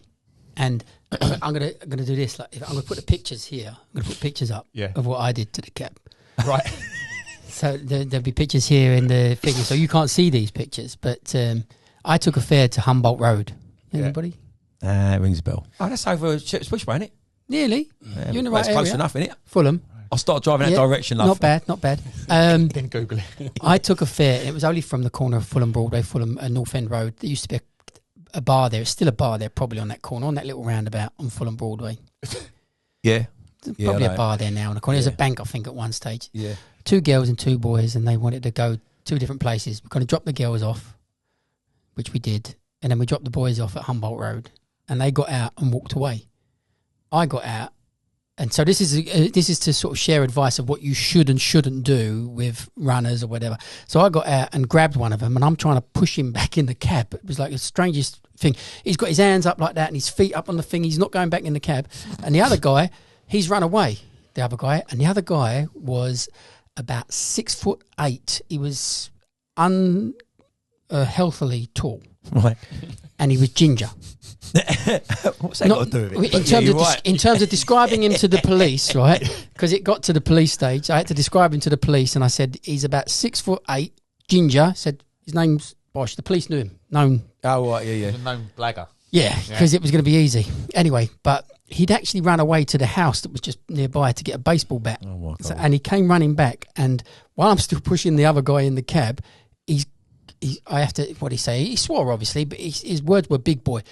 And I'm gonna do this. Like, I'm gonna put the pictures here. I'm gonna put pictures up of what I did to the cab. Right. So there'll be pictures here in the figure. So you can't see these pictures, but I took a fare to Humboldt Road. Anybody? It rings a bell. Oh, that's over Shepherd's Bush, ain't it? Nearly. Yeah, You're in the well, right it's close area. enough, innit? Fulham. I'll start driving that direction, love. Not bad. Then Google it. I took a fare. And it was only from the corner of Fulham Broadway, Fulham North End Road. There used to be a bar there. It's still a bar there, probably on that corner, on that little roundabout on Fulham Broadway. Yeah. There's probably a bar there now on the corner. There's a bank, I think, at one stage. Yeah. 2 girls and 2 boys, and they wanted to go 2 different places. We're going to drop the girls off, which we did, and then we dropped the boys off at Humboldt Road, and they got out and walked away. I got out, and so this is to sort of share advice of what you should and shouldn't do with runners or whatever. So I got out and grabbed one of them, and I'm trying to push him back in the cab. It was like the strangest thing. He's got his hands up like that and his feet up on the thing. He's not going back in the cab. And the other guy, he's run away, the other guy. And the other guy was about 6'8". He was unhealthily tall. Right. And he was ginger. What's that got to do with it? In terms of describing him to the police, right? Because it got to the police stage, I had to describe him to the police, and I said he's about 6'8", ginger. Said his name's Bosch. The police knew him, known. Oh, right, yeah. He's a known blagger. Yeah, because it was going to be easy. Anyway, but he'd actually run away to the house that was just nearby to get a baseball bat. Oh, my God. And he came running back, and while I'm still pushing the other guy in the cab, I have to, what did he say? He swore, obviously, but his words were big boy.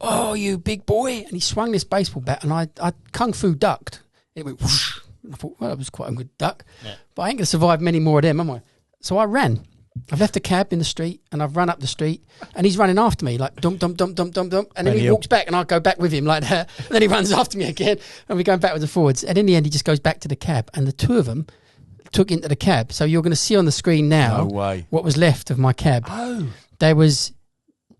Oh, you big boy. And he swung this baseball bat, and I kung fu ducked. It went whoosh. And I thought, well, that was quite a good duck. Yeah. But I ain't going to survive many more of them, am I? So I ran. I've left the cab in the street, and I've run up the street, and he's running after me, like dump, dump, dump, dump, dump, dump. And then he walks back, and I go back with him like that. And then he runs after me again, and we're going backwards and forwards. And in the end, he just goes back to the cab, and the 2 of them took into the cab. So you're going to see on the screen now what was left of my cab. Oh. There was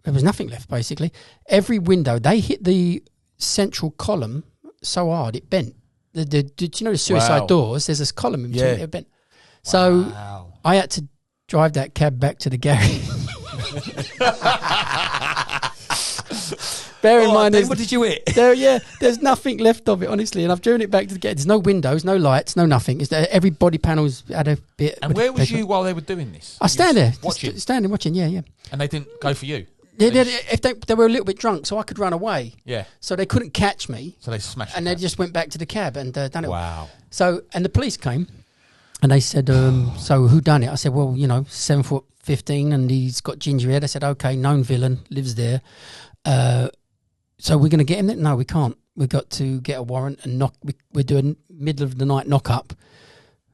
nothing left, basically. Every window, they hit the central column so hard it bent. Did you know the suicide doors? There's this column in between it bent. So I had to drive that cab back to the garage. Bear in mind, what did you hit? There's nothing left of it, honestly. And I've driven it back to the garage. There's no windows, no lights, no nothing. Every body panel's had a bit. And where was you while they were doing this? I stand there, watching, standing watching. Yeah. And they didn't go for you. If they were a little bit drunk, so I could run away. Yeah. So they couldn't catch me. So they smashed. And they just went back to the cab and done it. Wow. So and the police came, and they said, "So who done it?" I said, "Well, 7'15", and he's got ginger hair." They said, "Okay, known villain, lives there. So we're going to get him there?" "No, we can't. We've got to get a warrant and we're doing middle of the night knock up."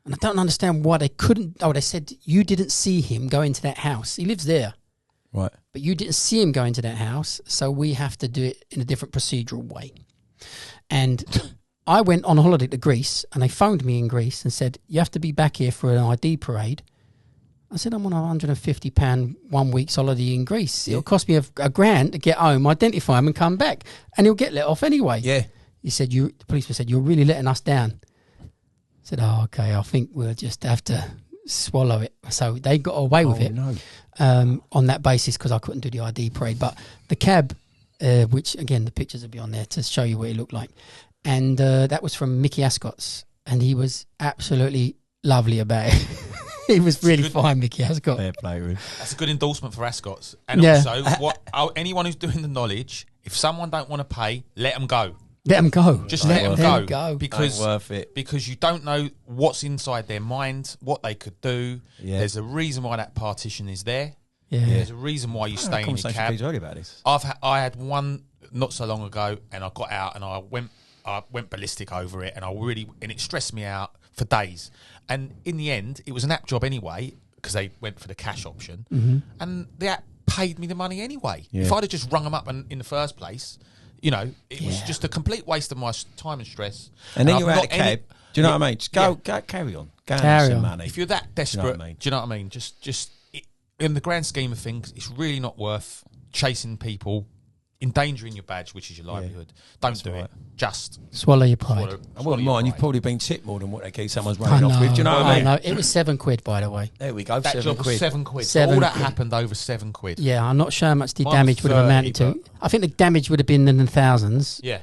And I don't understand why they couldn't. Oh, they said you didn't see him go into that house. He lives there. Right. But you didn't see him go into that house, so we have to do it in a different procedural way. And I went on holiday to Greece, and they phoned me in Greece and said, "You have to be back here for an ID parade." I said, "I'm on £150 1 week's holiday in Greece. It'll cost me a grand to get home, identify him, and come back, and he'll get let off anyway." Yeah. He said, the policeman said, "You're really letting us down." I said, "Oh, okay, I think we'll just have to swallow it." So they got away with it. No. On that basis, because I couldn't do the ID parade. But the cab, which again the pictures will be on there to show you what it looked like, and that was from Mickey Ascot's and he was absolutely lovely about it. He was really fine, Mickey Ascot. Fair play, Ruth. That's a good endorsement for Ascots. And Yeah. also, anyone who's doing the knowledge, if someone don't want to pay, let them go. Let them go. Just let them them go. Because Ain't worth it. Because you don't know what's inside their mind, what they could do. Yeah. There's a reason why that partition is there. Yeah. There's a reason why you stay in your Conversation cab. with earlier about this. I had one not so long ago, and I got out and I went ballistic over it, and it stressed me out for days. And in the end, it was an app job anyway, because they went for the cash option, and the app paid me the money anyway. Yeah. If I'd have just rung them up in the first place, it was just a complete waste of my time and stress. And then I've you're out not of cab. Do you know what I mean? Just go, carry on. Go and Carry have some on. money. If you're that desperate, Do you know what I mean? do you know what I mean? Just in the grand scheme of things, it's really not worth chasing people, endangering your badge, which is your livelihood. Don't do right. it. Just Swallow your pride. I wouldn't mind. You've probably been tipped more than what they keep someone's I running know. off with. Do you know what I mean? know. It was £7, by the way. There we go. that £7. job was £7. £7. All that happened over £7. Yeah, I'm not sure how much the Mine damage was would have amounted 30, to. I think the damage would have been in the thousands. Yeah.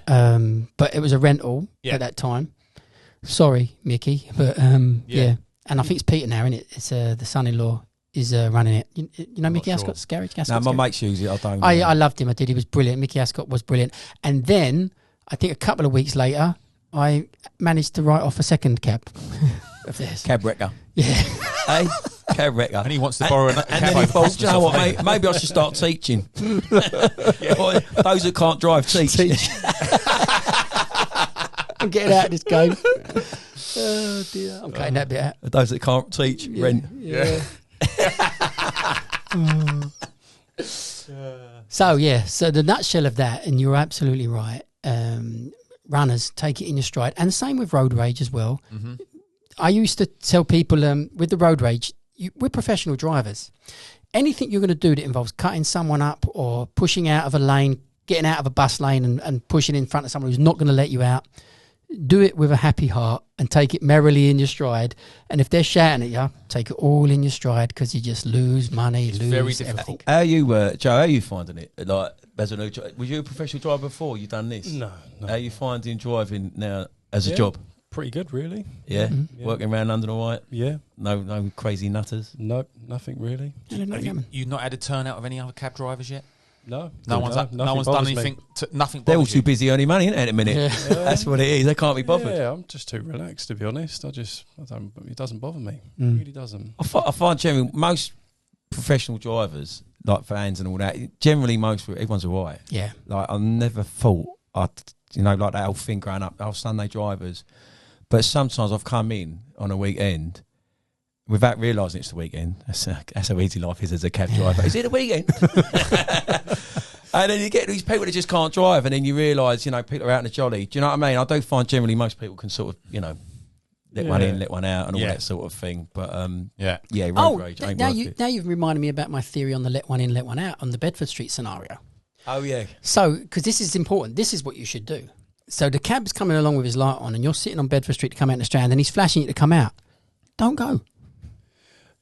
But it was a rental at that time. Sorry, Mickey, but yeah. And I think it's Peter now, isn't it? It's the son-in-law is running it. You know Mickey sure. Ascot's garage? No, Ascot's my garage? mates use it. I don't. I loved him. I did. He was brilliant. Mickey Ascot was brilliant. And then I think a couple of weeks later, I managed to write off a second cab of theirs. Cab wrecker. Yeah. Hey, cab wrecker. And he wants to borrow a And cab then he over thought, do you know Christmas what, off mate? Maybe I should start teaching. Boy, those that can't drive, teach. I'm getting out of this game. Oh dear. I'm cutting that bit out. Those that can't teach, rent. Yeah. So the nutshell of that, and you're absolutely right. Runners take it in your stride, and the same with road rage as well. Mm-hmm. I used to tell people with the road rage, we're professional drivers. Anything you're going to do that involves cutting someone up or pushing out of a lane, getting out of a bus lane and pushing in front of someone who's not going to let you out, do it with a happy heart and take it merrily in your stride. And if they're shouting at you, take it all in your stride, because you just lose money, lose very difficult. everything. How you, Joe? How you finding it? Like, as a new, was you a professional driver before you done this? No. How you finding driving now as a Yeah. job? Pretty good, really. Yeah, Yeah. working around London, all right. Yeah. No crazy nutters. No, nothing really. Have you not had a turnout of any other cab drivers yet? No. No one's done bothers me. anything. Nothing. They're all bothers too you. busy earning money, innit, at the minute? Yeah. That's what it is. They can't be bothered. Yeah, I'm just too relaxed, to be honest. It doesn't bother me. Mm. It really doesn't. I find generally most professional drivers, like fans and all that, generally everyone's all right. Yeah. Like, I never thought like that whole thing growing up, Sunday drivers. But sometimes I've come in on a weekend without realising it's the weekend. That's how easy life is as a cab driver. Is it a weekend? And then you get these people that just can't drive, and then you realise, people are out in a jolly. Do you know what I mean? I do find generally most people can sort of, let one in, let one out, and all that sort of thing. But road rage ain't worth it. Now you've reminded me about my theory on the let one in, let one out on the Bedford Street scenario. Oh yeah. So, because this is important, this is what you should do. So the cab's coming along with his light on, and you're sitting on Bedford Street to come out in the Strand, and he's flashing you to come out. Don't go.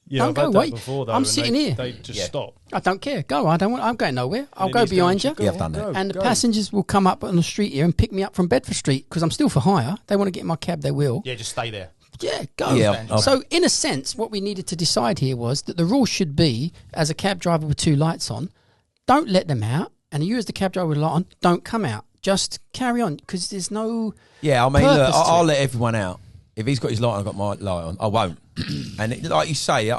Yeah, Don't I've go, had that wait. before, though. I'm and sitting they, here. They just stop. I don't care. Go. I'm going nowhere. I'll And go then he's behind going, you. Yeah, I've done that. And the passengers will come up on the street here and pick me up from Bedford Street, because I'm still for hire. They want to get in my cab, they will. Yeah, just stay there. Yeah, go. Yeah, So, in a sense, what we needed to decide here was that the rule should be, as a cab driver with two lights on, don't let them out. And you, as the cab driver with a light on, don't come out. Just carry on, because there's no... Yeah, I mean, look, purpose to I'll it. let everyone out. If he's got his light on, I've got my light on. I won't. And like you say,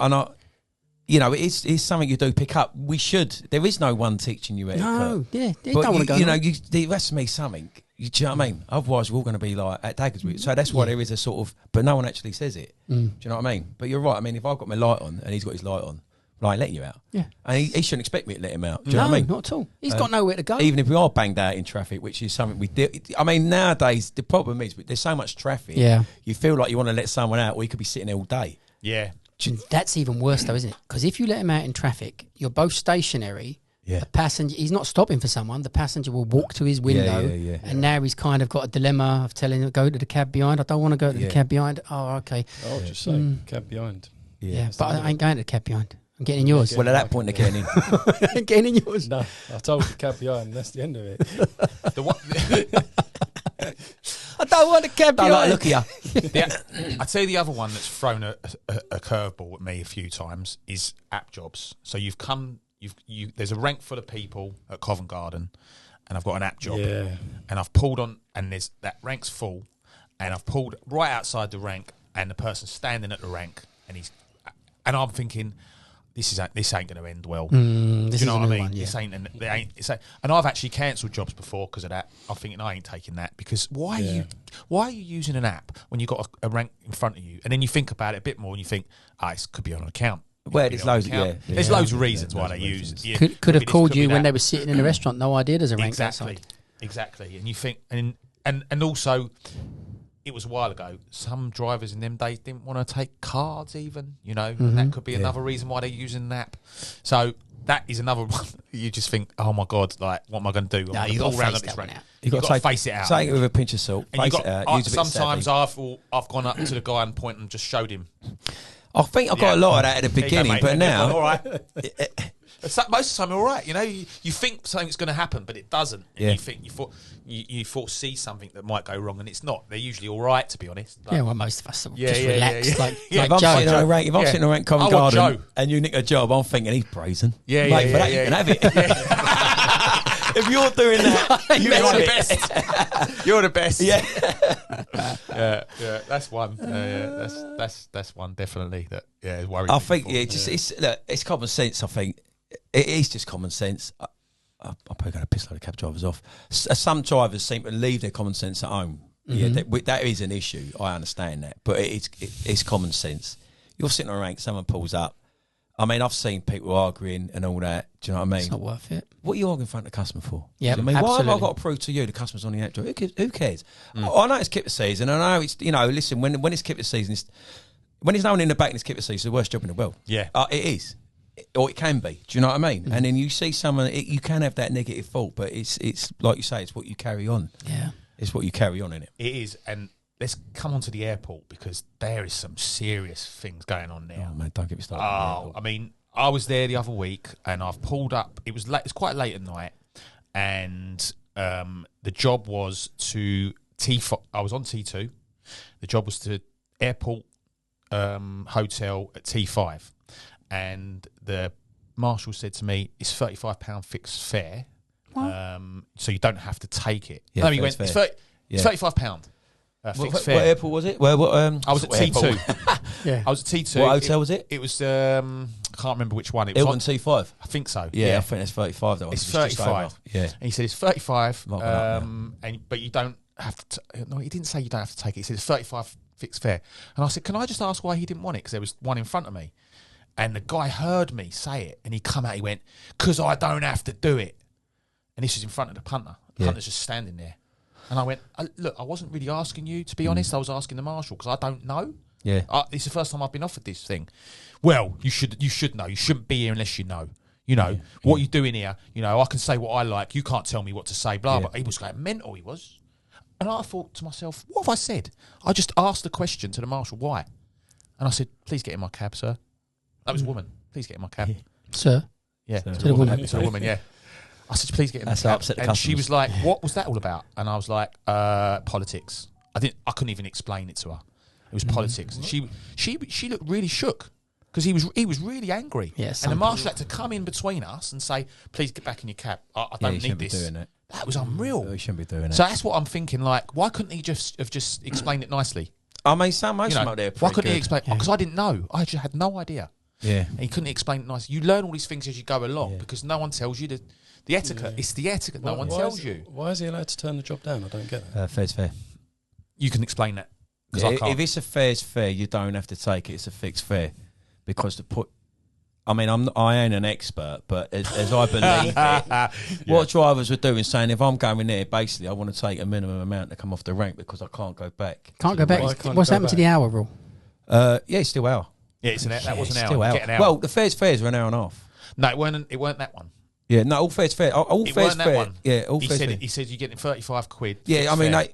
it's something you do pick up. We should. There is no one teaching you etiquette. No, yeah, they But don't want to go. there has to be something. Do you know what I mean? Otherwise, we're all going to be like at daggers with it. So that's why there is a sort of, but no one actually says it. Do you know what I mean? But you're right. I mean, if I've got my light on and he's got his light on, well, I ain't letting you out. Yeah. And he shouldn't expect me to let him out. Do you No, know what I mean? not at all. He's got nowhere to go. Even if we are banged out in traffic, which is something we do. I mean, nowadays, the problem is there's so much traffic. Yeah. You feel like you want to let someone out, or you could be sitting there all day. Yeah. That's even worse, though, isn't it? Because if you let him out in traffic, you're both stationary. Yeah. The passenger, he's not stopping for someone. The passenger will walk to his window, yeah. and now he's kind of got a dilemma of telling him, go to the cab behind. I don't want to go to the cab behind. Oh, okay. I'll just say, cab behind. Yeah, but I ain't going to the cab behind. I'm getting in yours. Well, at that point, they're getting in. I'm getting in yours. No, I told the cab behind. That's the end of it. The one, I don't want a cab Don't behind. like look at you. I tell you, the other one that's thrown a curveball at me a few times is app jobs. So there's a rank full of people at Covent Garden, and I've got an app job, and I've pulled on, and that rank's full, and I've pulled right outside the rank, and the person's standing at the rank, and I'm thinking, this ain't going to end well. Do you know what I mean? One, yeah. This ain't, and I've actually cancelled jobs before because of that. I'm thinking I ain't taking that, because why are you using an app when you've got a rank in front of you? And then you think about it a bit more, and you think, it could be on an account. Well, there's loads. There's loads of reasons why they use it. Could have called you when they were sitting in a restaurant. No idea there's a rank Exactly. And you think, and also, it was a while ago. Some drivers in them days didn't want to take cards, even. And that could be another reason why they're using an app. So that is another one. You just think, oh my god, like, what am I going to do? You got to face that one out. You got to face it out. Take it with a pinch of salt. Face it out. Sometimes I've gone up to the guy and pointed and just showed him. I think I got a lot of that at the beginning, but now, all right. Most of the time, all right. You think something's going to happen, but it doesn't. And you think you foresee something that might go wrong, and it's not. They're usually all right, to be honest. Well, most of us are just relaxed. Like if I'm Joe. sitting in a rank, Covent Garden, and you nick a job, I'm thinking he's brazen. You can have it. If you're doing that, you're the best. You're the best. Yeah. That's one. That's one definitely that is worrying. I think it's common sense. I think it is just common sense. I'm probably going to piss a load of cab drivers off. Some drivers seem to leave their common sense at home. Yeah, that is an issue. I understand that, but it's common sense. You're sitting on a rank, someone pulls up. I mean, I've seen people arguing and all that. Do you know what I mean? It's not worth it. What are you arguing in front of the customer for? Yeah, I mean, why have I got to prove to you the customer's on the app? Who cares? I know it's kipper season, and I know it's, listen, when it's kipper season, when there's no one in the back and it's kipper season, it's the worst job in the world. Yeah. It is. Or it can be. Do you know what I mean? And then you see someone, you can have that negative thought, but it's like you say, it's what you carry on. Yeah. It's what you carry on in it. It is, and let's come on to the airport, because there is some serious things going on now. Oh, man, don't get me started. I mean, I was there the other week, and I've pulled up. It was late. It's quite late at night, and the job was to T4. I was on T2. The job was to airport hotel at T5, and the marshal said to me, "It's £35 fixed fare, so you don't have to take it." Yeah, no, he went, "It's £35." Fixed fare. What airport was it? I was at T2. Yeah. I was at T2. What hotel was it? It was, I can't remember which one. It was Hilton T5. I think so. Yeah, I think it's 35. That one. It's 35. Yeah. And he said it's 35, Up, but you don't have to. No, he didn't say you don't have to take it. He said it's 35 fixed fare. And I said, can I just ask why he didn't want it? Because there was one in front of me. And the guy heard me say it, and he come out. He went, "Because I don't have to do it." And this was in front of the punter. The punter's just standing there. And I went, look, I wasn't really asking you, to be honest. I was asking the marshal, because I don't know. Yeah. It's the first time I've been offered this thing. Well, you should know. You shouldn't be here unless you know. What are you doing here? I can say what I like. You can't tell me what to say, blah, blah. He was going mental, he was. And I thought to myself, what have I said? I just asked the question to the marshal, why? And I said, please get in my cab, sir. That was a woman. Please get in my cab. Sir? Yeah. To the woman. To a woman, yeah. I said, please get in That's the cab. upset the And she customers. was like, what was that all about? And I was like, politics. I couldn't even explain it to her. It was politics. And she looked really shook, because he was really angry. Yeah, and the marshal had to come in between us and say, please get back in your cab. I don't need this. Doing it. That was unreal. He shouldn't be doing it. So that's what I'm thinking, like, why couldn't he just explained it nicely? I mean, most of them out there. Why couldn't he explain? Because I didn't know. I just had no idea. Yeah. And he couldn't explain it nicely. You learn all these things as you go along, because no one tells you the etiquette. It's the etiquette. No one tells you. Why is he allowed to turn the job down? I don't get that. Fair's fair. You can explain that. Yeah, I can't. if it's a fair's fair, you don't have to take it. It's a fixed fare, because I ain't an expert, but as I believe it, what drivers were doing, saying if I'm going there, basically I want to take a minimum amount to come off the rank, because I can't go back. Can't go back. What's happened to the hour rule? Yeah, it's still hour. Yeah, that was an hour. Still hour. Get an hour. Well, the fares are an hour and a half. No, it weren't that one. Yeah, no, all fares fair. All It fares weren't that fair. one. Yeah, all He fares said fair. he said you're getting 35 quid. Yeah, I mean, fare.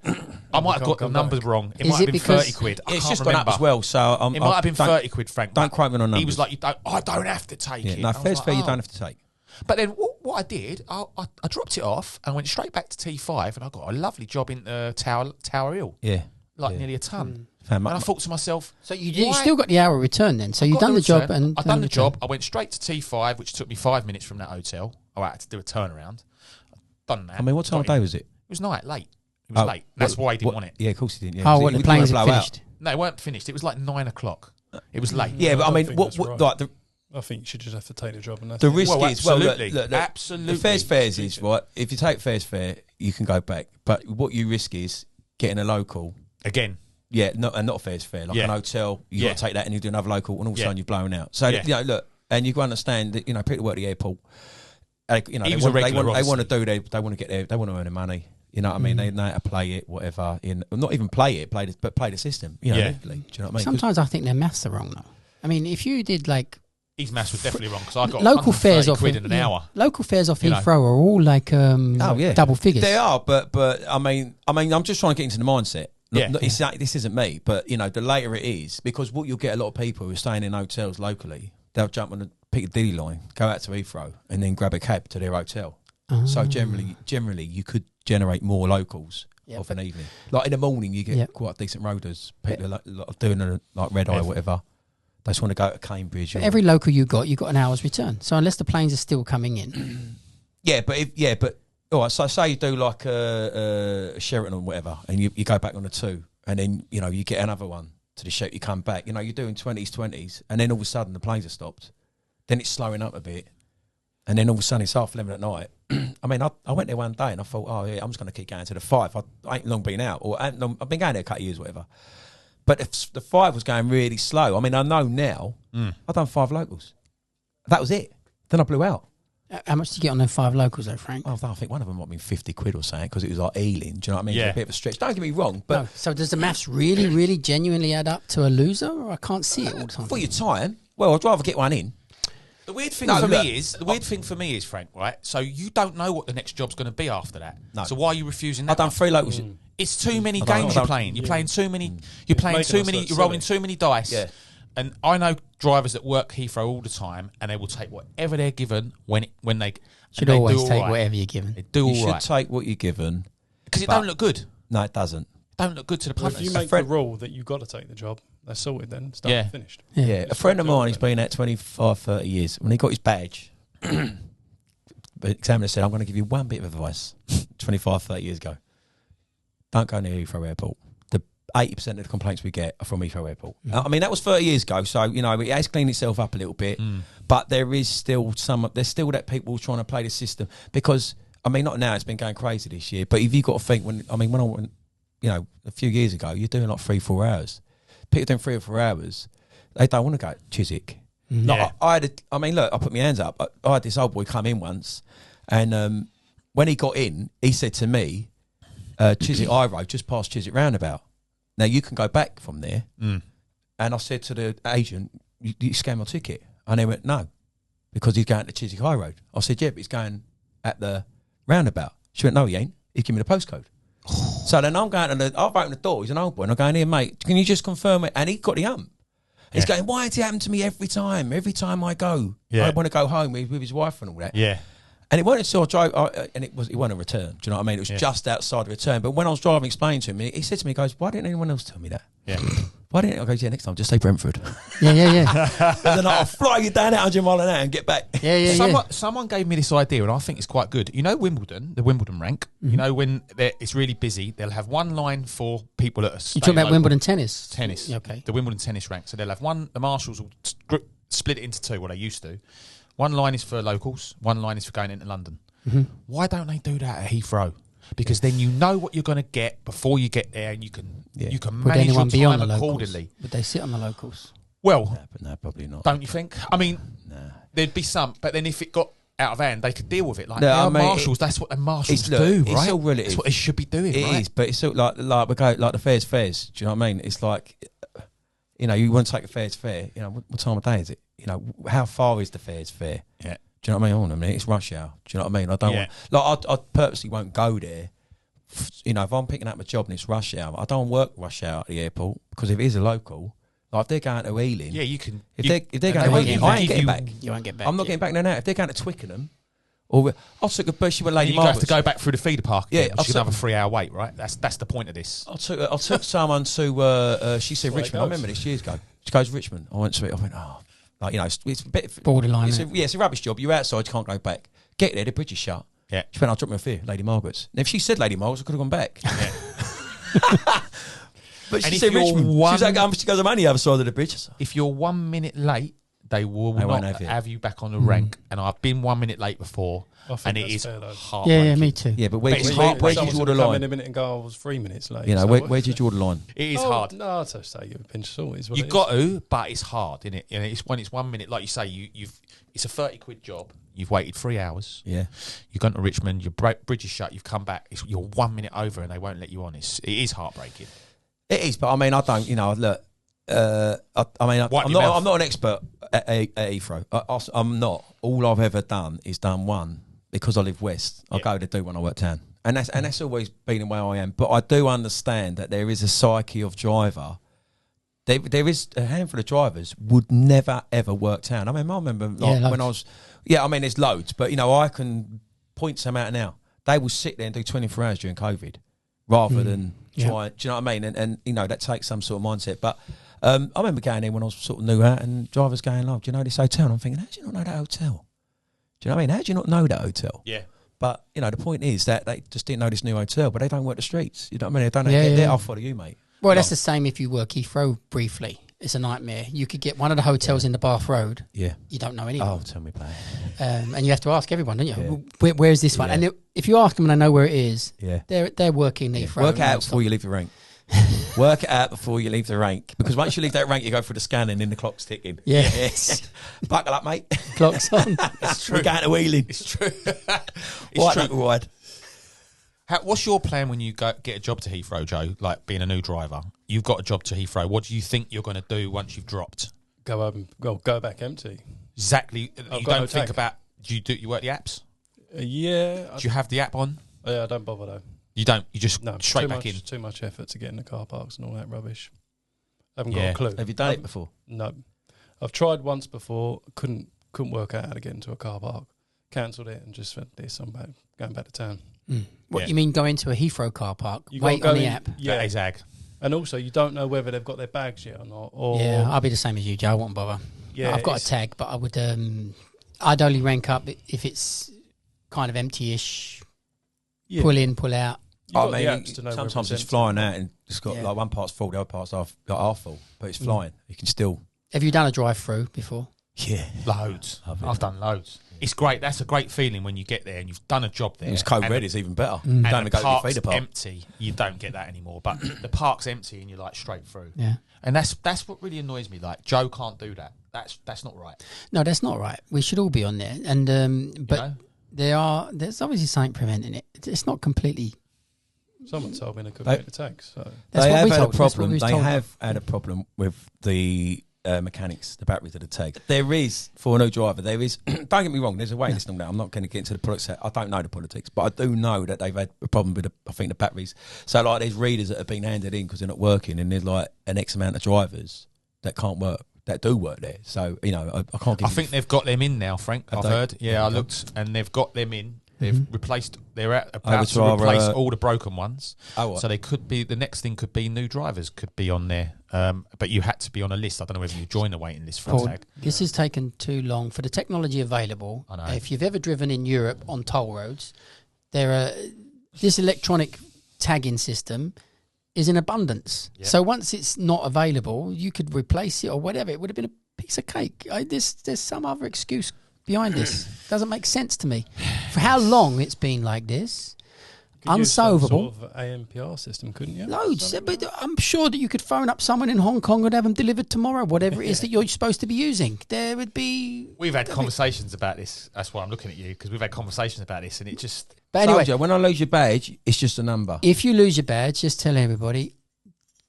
I might have got the numbers wrong. It Is might have it been because 30 quid. I It's can't just remember. gone up as well, so It might have been 30 quid, Frank. Don't quote me on numbers. He was like, I don't have to take it. No, I was fair's like, fair, you oh. don't have to take. But then what I did, I dropped it off and went straight back to T5, and I got a lovely job in Tower Hill. Yeah. like nearly a ton. Fam, And I thought to myself, So you why- still got the hour return then. So you've done the job and I've done the job. I went straight to T5, which took me 5 minutes from that hotel. I had to do a turnaround. Done that. I mean, what time of day was it? It was night, late. It was late. That's why he didn't want it. Yeah, of course he didn't. Yeah, Oh, 'cause what, he the didn't wanna planes blow had out. finished? No, it weren't finished. It was like 9 o'clock. It was late. Yeah, but I don't mean, think what, that's what right. like the I think you should just have to take the job and that's the it. risk Well, is well, absolutely. look, Absolutely. The fares is right. If you take fares fare, you can go back. But what you risk is getting a local. Again. Yeah, not a fares fare, like Yeah. an hotel. You Yeah. got to take that and you do another local, and all of a Yeah. sudden you're blown out. So Yeah. look, and you can understand that people work at the airport. He They was a want, they regular, want to obviously. they want to get there. They want to earn their money. You know what I mean? They know how to play it, whatever. Not even play it, but play the system. You know, Yeah. legally. Do you know what I mean? 'Cause Sometimes I think their maths are wrong though. I mean, if you did like His maths was definitely wrong because I got local fares 130 off quid in an yeah, hour. local fares off You know. Heathrow are all like double figures. They are, but I mean, I'm just trying to get into the mindset. Yeah. This isn't me, but the later it is, because what you'll get a lot of people who are staying in hotels locally, they'll jump on the Piccadilly line, go out to Heathrow, and then grab a cab to their hotel. So generally, you could generate more locals of an evening. Like in the morning, you get quite decent roaders. People are doing like red eye, or whatever. They just want to go to Cambridge. Every local you got an hour's return. So unless the planes are still coming in, but all right. So say you do like a Sheraton or whatever, and you go back on a 2, and then you get another one to the Sheraton. You come back. You're doing 20s, and then all of a sudden the planes are stopped. Then it's slowing up a bit, and then all of a sudden it's 11:30 at night. I mean, I went there one day and I thought, oh yeah, I'm just going to keep going to the 5. I ain't long been out, or I've been going there a couple of years, whatever. But if the 5 was going really slow, I mean, I know now. I've done 5 locals. That was it. Then I blew out. how much did you get on them 5 locals though, Frank? Oh, I think one of them might have been 50 quid or something, because it was like Ealing. Do you know what I mean? Yeah. It was a bit of a stretch. Don't get me wrong, but No. So does the maths really, really genuinely add up to a loser? Or I can't see it all the time. for your time, well, I'd rather get one in. The weird thing for me is, Frank, right? So you don't know what the next job's going to be after that. No. So why are you refusing that? I've done 3 locals. It's too many I don't- games I you're don't- playing. You're playing too many. You're playing making too us many. look You're rolling silly. too many dice. Yeah. And I know drivers that work Heathrow all the time, and they will take whatever they're given when they Should and they always do all take right. whatever you're given. They do You all should right take what you're given. because it but- don't look good. No, it doesn't. Don't look good to the Well, if punters. you make friend- the rule that you've got to take the job, that's sorted then. It's done, Yeah. finished. Yeah, a friend of mine, he's been at 25, 30 years. When he got his badge, the examiner said, I'm going to give you one bit of advice 25, 30 years ago. Don't go near Heathrow Airport. The 80% of the complaints we get are from Heathrow Airport. I mean, that was 30 years ago, so, it has cleaned itself up a little bit. But there is still there's still that people trying to play the system. Because, I mean, not now, it's been going crazy this year, but if you've got to think, when I went, a few years ago, you're doing like 3-4 hours. People doing 3 or 4 hours, they don't want to go to Chiswick. Yeah. I put my hands up. I had this old boy come in once, and when he got in, he said to me, Chiswick High Road, just past Chiswick Roundabout. Now, you can go back from there. And I said to the agent, you scan my ticket. And they went, no, because he's going to Chiswick High Road. I said, yeah, but he's going at the roundabout. She went, no, he ain't. He's giving me the postcode. So then I've opened the door. He's an old boy. And I'm going, here, mate, can you just confirm it? And he got the hump. He's going, why does it happen to me every time? Every time I go, I want to go home with his wife and all that. Yeah. And it wasn't until I drove, and it wasn't a return. Do you know what I mean? It was just outside the return. But when I was driving, explaining to him, he said to me, he goes, why didn't anyone else tell me that? Yeah. Why didn't I go, yeah, next time, just say Brentford. Yeah. And then I'll fly you down 800 mile an hour and get back. Someone gave me this idea, and I think it's quite good. You know Wimbledon, the Wimbledon rank? You know when it's really busy, they'll have one line for people that are You talking about Wimbledon tennis? Tennis. Yeah, okay. The Wimbledon tennis rank. So they'll have one, the marshals will split it into 2, what they used to. One line is for locals, one line is for going into London. Why don't they do that at Heathrow? Because then you know what you're going to get before you get there, and you can Would manage your anyone be on time the locals? accordingly. Would they sit on the locals? Well, But no, probably not. don't you think? I mean, there'd be some, but then if it got out of hand, they could deal with it. Like No, they I are mean, marshals, that's what the marshals it's- do, look, it's right? all relative. That's what they should be doing, It right? is, but it's sort of like we go like the fair's fairs. Do you know what I mean? It's like, you want to take a fair's fair. What time of day is it? How far is the fair's fair? Yeah. Do you know what I mean? Hold on a minute, it's rush hour. Do you know what I mean? I don't Yeah. want, I purposely won't go there. If I'm picking up my job and it's rush hour, I don't work rush hour at the airport, because if it is a local, like if they're going to Ealing, Yeah, you can. if they're and going they to won't Ealing, give I ain't you- getting back. You won't get back. I'm not yeah. getting back there now. If they're going to Twickenham, Or I took a bus. She went Lady You have Margaret's. to go back through the feeder park. Yeah, Which is I've another 3 hour wait, right? That's the point of this. I took someone to. She said That's where it Richmond. I goes. remember this years ago. She goes Richmond. I went to it. I went, oh, like it's a bit Borderline, It's isn't it's a rubbish job. You're outside. You can't go back. Get there. The bridge is shut. Yeah. She went, I'll drop me off here, Lady Margaret's. And if she said Lady Margaret's, I could have gone back. But And she if said you're Richmond. She was one- like, she goes, I'm only the other side of the bridge. If you're 1 minute late, they will They won't not have have, you. you back on the rank. And I've been 1 minute late before, I think and it that's is fair, though. heartbreaking. Yeah, me too. Yeah, but But it's where heartbreaking. did you Someone's draw the gonna come line? in a minute and go, I was 3 minutes late. You know, so where did you draw the line? It is Oh, hard. No, I'd say you a pinch of salt is what You've it got to, but it's hard, isn't it? And it's when it's 1 minute, like you say, it's a 30 quid job. You've waited 3 hours. Yeah. You've gone to Richmond. Your bridge is shut. You've come back. You're 1 minute over, and they won't let you on. It is heartbreaking. It is, but I mean, I don't, look, I'm Wipe your mouth. not an expert at Heathrow. I'm not. All I've ever done is done one because I live west. I go to do when I work town. And that's always been the way I am. But I do understand that there is a psyche of driver. There is a handful of drivers would never ever work town. I mean, I remember when I was, I mean, there's loads, but I can point some out now. They will sit there and do 24 hours during COVID rather than try. Do you know what I mean? And that takes some sort of mindset. But I remember going there when I was sort of new out, and drivers going, "Oh, do you know this hotel?" And I'm thinking, how do you not know that hotel? Do you know what I mean? How do you not know that hotel? Yeah. But the point is that they just didn't know this new hotel, but they don't work the streets. You know what I mean? They don't get there. I'll follow you, mate. Well, that's the same if you work Heathrow briefly. It's a nightmare. You could get one of the hotels in the Bath Road. Yeah. You don't know anyone. Oh, tell me about it. And you have to ask everyone, don't you? Yeah. Where is this one? Yeah. And if you ask them and they know where it is, Yeah. they're working Heathrow. Work it out before you leave the rank. Work it out before you leave the rank. Because once you leave that rank, you go through the scanning and the clock's ticking. Yeah. Yes. Buckle up, mate. Clock's on. It's true. We're going to wheeling. It's true. White true. knuckle wide. What's your plan when you get a job to Heathrow, Joe? Like being a new driver, you've got a job to Heathrow. What do you think you're going to do once you've dropped? Go back empty. Exactly. I've You got no don't think tag. about. Do you work the apps? Yeah. Do you have the app on? I don't bother though. You don't. You just No, straight too back much, in. Too much effort to get in the car parks and all that rubbish. Haven't Yeah. got a clue. Have you done it before? No, I've tried once before. Couldn't work out how to get into a car park. Cancelled it and just went this. I'm going back to town. What Yeah. you mean? Go into a Heathrow car park, You wait gotta on go the in- app. Yeah, That is ag. and also you don't know whether they've got their bags yet or not. Or Yeah, I'll be the same as you, Joe. I won't bother. yeah, I've got a it's- tag, but I would. I'd only rank up if it's kind of empty-ish. yeah. Pull in, pull out. You've got the apps to know whether sometimes it's empty. flying out and it's got Yeah. like one part's full, the other part's half full, but it's flying. You can still. Have you done a drive-through before? Yeah. Loads. Love it. I've done loads. It's great. That's a great feeling when you get there and you've done a job there. It was code and red, the- it's even better. And Don't the go to your park's feeder park. empty. You don't get that anymore. But the park's empty and you're like straight through. Yeah. And that's what really annoys me. Like Joe can't do that. That's not right. No, that's not right. We should all be on there. And but You know? there's obviously something preventing it. It's not completely. Someone told me they couldn't They- make the tags. So That's They what have we had a told. That's what problem. we was They told. have had a problem with the mechanics, the batteries of the tag. There is, for a new driver, there is, don't get me wrong, there's a waiting list on that. I'm not going to get into the politics. I don't know the politics, but I do know that they've had a problem with, I think, the batteries. So, like, there's readers that have been handed in because they're not working, and there's, like, an X amount of drivers that can't work, that do work there. So, I can't give I think they've got them in now, Frank. Have I've they? heard. Yeah, I Okay. looked and they've got them in. They've replaced. They're about Over to to our, replace all the broken ones. Oh, what? So they could be. The next thing could be new drivers could be on there. But you had to be on a list. I don't know whether you joined the waiting list for a Paul, tag. this has taken too long for the technology available. I know. If you've ever driven in Europe on toll roads, this electronic tagging system is in abundance. Yeah. So once it's not available, you could replace it or whatever. It would have been a piece of cake. There's some other excuse behind this. Doesn't make sense to me. For how long it's been like this, could use some unsolvable. sort of ANPR system, couldn't you? Loads, Something but I'm sure that you could phone up someone in Hong Kong and have them delivered tomorrow. Whatever it is that you're supposed to be using, there would be. We've had conversations about this. That's why I'm looking at you because we've had conversations about this, and it just. But anyway, Soldier, when I lose your badge, it's just a number. if you lose your badge, just tell everybody.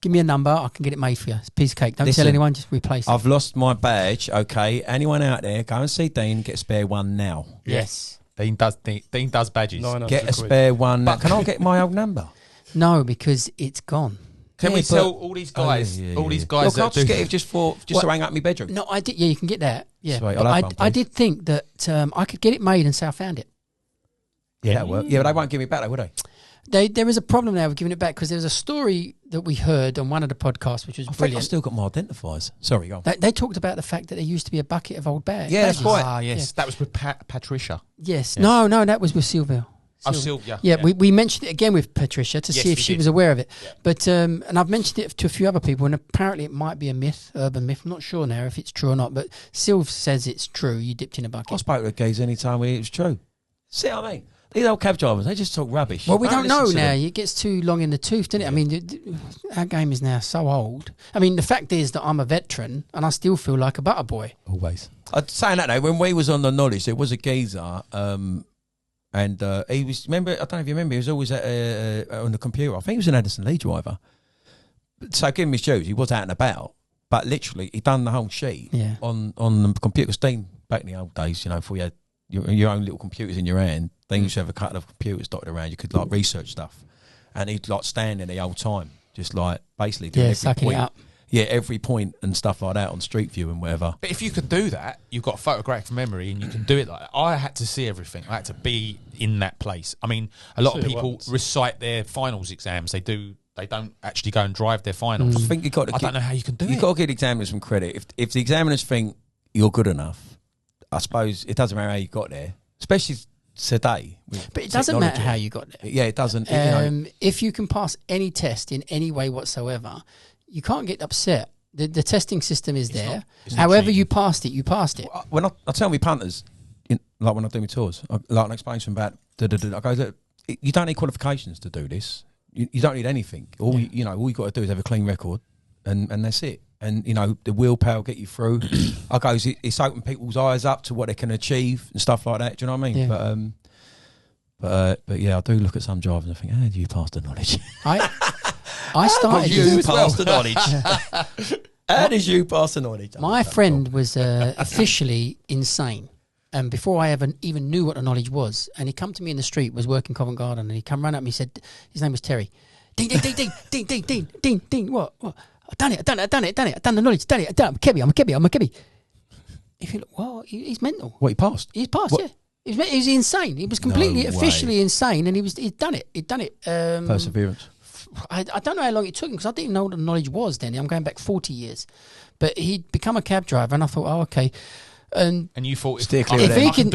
Give me a number. I can get it made for you. It's a piece of cake. Don't Listen, tell anyone. Just replace it. I've lost my badge, okay? Anyone out there, go and see Dean, get a spare one now. Yes. Dean does badges. 900 Get a quid. spare one now. Can I get my old number? No, because it's gone. Can Yeah, we but- tell all these guys? yeah, all yeah. these Well, guys can I that just do. get it just to hang up my bedroom? No, I did. Yeah, you can get that. Yeah, Sweet, But I'll have one, I please. did think that I could get it made and say I found it. Yeah, that work. Yeah, but they won't give me back, though, would they? There is a problem now with giving it back because there was a story that we heard on one of the podcasts which was I think brilliant. I've still got my identifiers. Sorry, go on. They talked about the fact that there used to be a bucket of old bags. Yeah, that's right. Ah, yes. That was with Patricia. Yes. No, that was with Sylvia. Oh, Sylvia. Yeah, we mentioned it again with Patricia to see if she was aware of it. Yeah. But and I've mentioned it to a few other people, and apparently it might be a myth, urban myth. I'm not sure now if it's true or not, but Sylv says it's true. You dipped in a bucket. I spoke to a geezer any time it was true. See what I mean? These old cab drivers, they just talk rubbish. Well, we don't know listen to now. them. It gets too long in the tooth, doesn't it? I mean, our game is now so old. I mean, the fact is that I'm a veteran and I still feel like a butter boy. Always. Saying that though, when we was on the knowledge, there was a geezer, and he was. Remember, I don't know if you remember, he was always on the computer. I think he was an Addison Lee driver. So give him his dues. He was out and about, but literally he done the whole sheet on the computer. Steam back in the old days, before you had your own little computers in your hand. They used to have a couple of computers dotted around. You could like research stuff, and he'd like stand in the whole time, just like basically doing every sucking point. it up. Yeah, every point and stuff like that on Street View and whatever. But if you could do that, you've got a photographic memory and you can do it like that. I had to see everything. I had to be in that place. I mean, a lot of people recite their finals exams. They don't actually go and drive their finals. I think you got to. I don't know how you can do it. You've got to give examiners some credit. If the examiners think you're good enough, I suppose it doesn't matter how you got there, especially today. But it doesn't matter how you got there. Yeah, it doesn't. If you can pass any test in any way whatsoever, you can't get upset. The testing system is there. However you passed it, you passed it. When I tell me punters, like when I do my tours, I explain to them about, I go, look, you don't need qualifications to do this. You don't need anything. All you got to do is have a clean record, and that's it. And the willpower will get you through. I go, it's open people's eyes up to what they can achieve and stuff like that. Do you know what I mean? Yeah. But yeah, I do look at some drivers and think, how do you pass the knowledge? I started. You pass the knowledge. How did you pass the knowledge? My friend was officially insane. And before I even knew what the knowledge was, and he come to me in the street, was working Covent Garden, and he come run up and he said, his name was Terry. Ding, ding, ding, ding, ding, ding, ding, ding, ding. What? I've done it. I've done the knowledge. Done it. I'm a kebbie. If you look, well, he's mental. What, he passed? He's passed. What? Yeah. He was insane. He was completely, officially insane, and he'd done it. Perseverance. I don't know how long it took him because I didn't know what the knowledge was then. I'm going back 40 years, but he'd become a cab driver, and I thought, oh, okay. And you thought if he can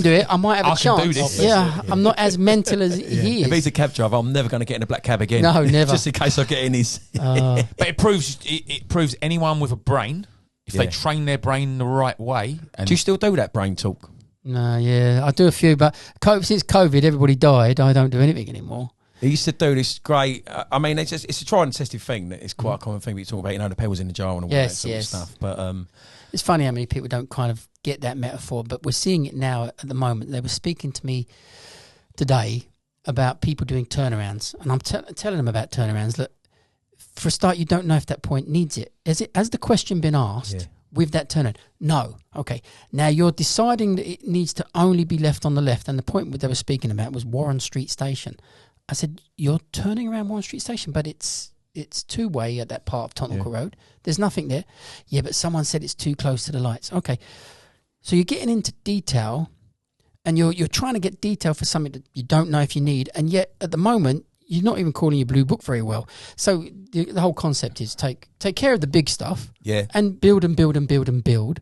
do it, I might have a chance. Can do this. Yeah, I'm not as mental as he is. If he's a cab driver, I'm never going to get in a black cab again. No, never. Just in case I get in his. But it proves anyone with a brain, if they train their brain the right way. And do you still do that brain talk? No, yeah, I do a few, but since COVID, everybody died. I don't do anything anymore. He used to do this great. I mean, it's a tried and tested thing. That it's quite a common thing. We talk about, the pebbles in the jar and all that sort of stuff. But it's funny how many people don't kind of get that metaphor. But we're seeing it now at the moment. They were speaking to me today about people doing turnarounds, and I'm telling them about turnarounds. Look, for a start, you don't know if that point needs it. Has the question been asked with that turnaround? No. Okay. Now you're deciding that it needs to only be left on the left, and the point they were speaking about was Warren Street Station. I said, you're turning around Warren Street Station, but it's two-way at that part of Tottenham Court Road. There's nothing there. Yeah, but someone said it's too close to the lights. Okay. So you're getting into detail, and you're trying to get detail for something that you don't know if you need, and yet at the moment, you're not even calling your blue book very well. So the whole concept is take care of the big stuff and build and build and build and build.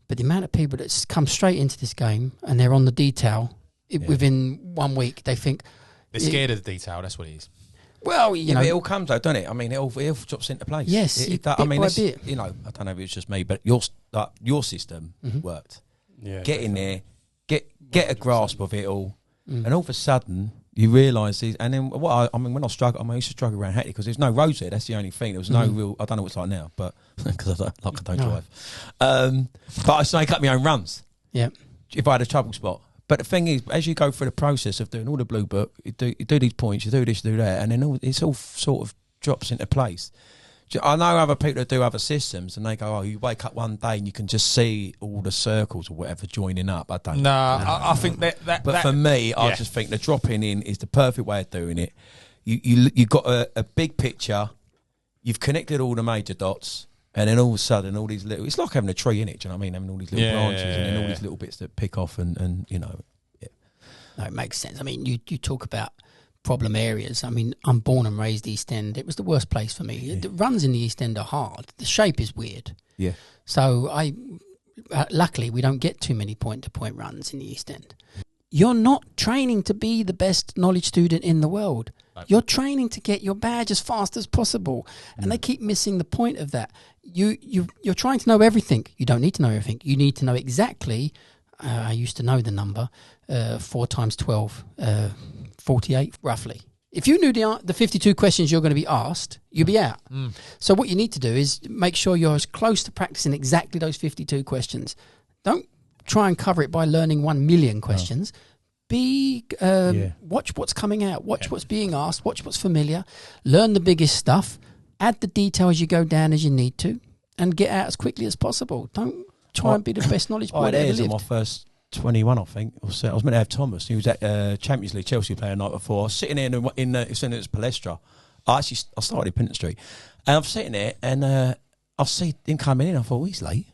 But the amount of people that come straight into this game and they're on the detail within 1 week, they think... They're scared of the detail. That's what it is. Well, but it all comes though, doesn't it? I mean, it all drops into place. Yes, I don't know if it's just me, but your system worked. Yeah, get in there, get a grasp of it all, and all of a sudden you realise. And then when I struggle, I used to struggle around Hackney because there's no roads there. That's the only thing. There was no real. I don't know what it's like now, but because I don't drive. But I still cut my own runs. Yeah, if I had a trouble spot. But the thing is, as you go through the process of doing all the blue book, you do these points, you do this, you do that, and then it's all sort of drops into place. I know other people that do other systems, and they go, "Oh, you wake up one day and you can just see all the circles or whatever joining up." I don't. I think that. But for me, I just think the dropping in is the perfect way of doing it. You got a big picture, you've connected all the major dots. And then all of a sudden, all these little... It's like having a tree, innit? Do you know what I mean? Having all these little branches and then all these little bits that pick off and No, it makes sense. I mean, you talk about problem areas. I mean, I'm born and raised East End. It was the worst place for me. The runs in the East End are hard. The shape is weird. Yeah. So luckily, we don't get too many point-to-point runs in the East End. You're not training to be the best knowledge student in the world. You're training to get your badge as fast as possible. And they keep missing the point of that. You're trying to know everything. You don't need to know everything. You need to know exactly, I used to know the number, 4 times 12, 48 roughly. If you knew the 52 questions you're going to be asked, you'd be out. So what you need to do is make sure you're as close to practicing exactly those 52 questions. Don't try and cover it by learning 1 million questions. Watch what's coming out, watch what's being asked, watch what's familiar, learn the biggest stuff, add the detail as you go down as you need to, and get out as quickly as possible. Don't try and be the best knowledge boy I had that ever Ayres on lived. my first 21, I think. I was meant to have Thomas. He was at Champions League Chelsea player the night before. I was sitting there it was in Palestra. I started in Pinton Street, and I'm sitting there, and I see him coming in. I thought, he's late,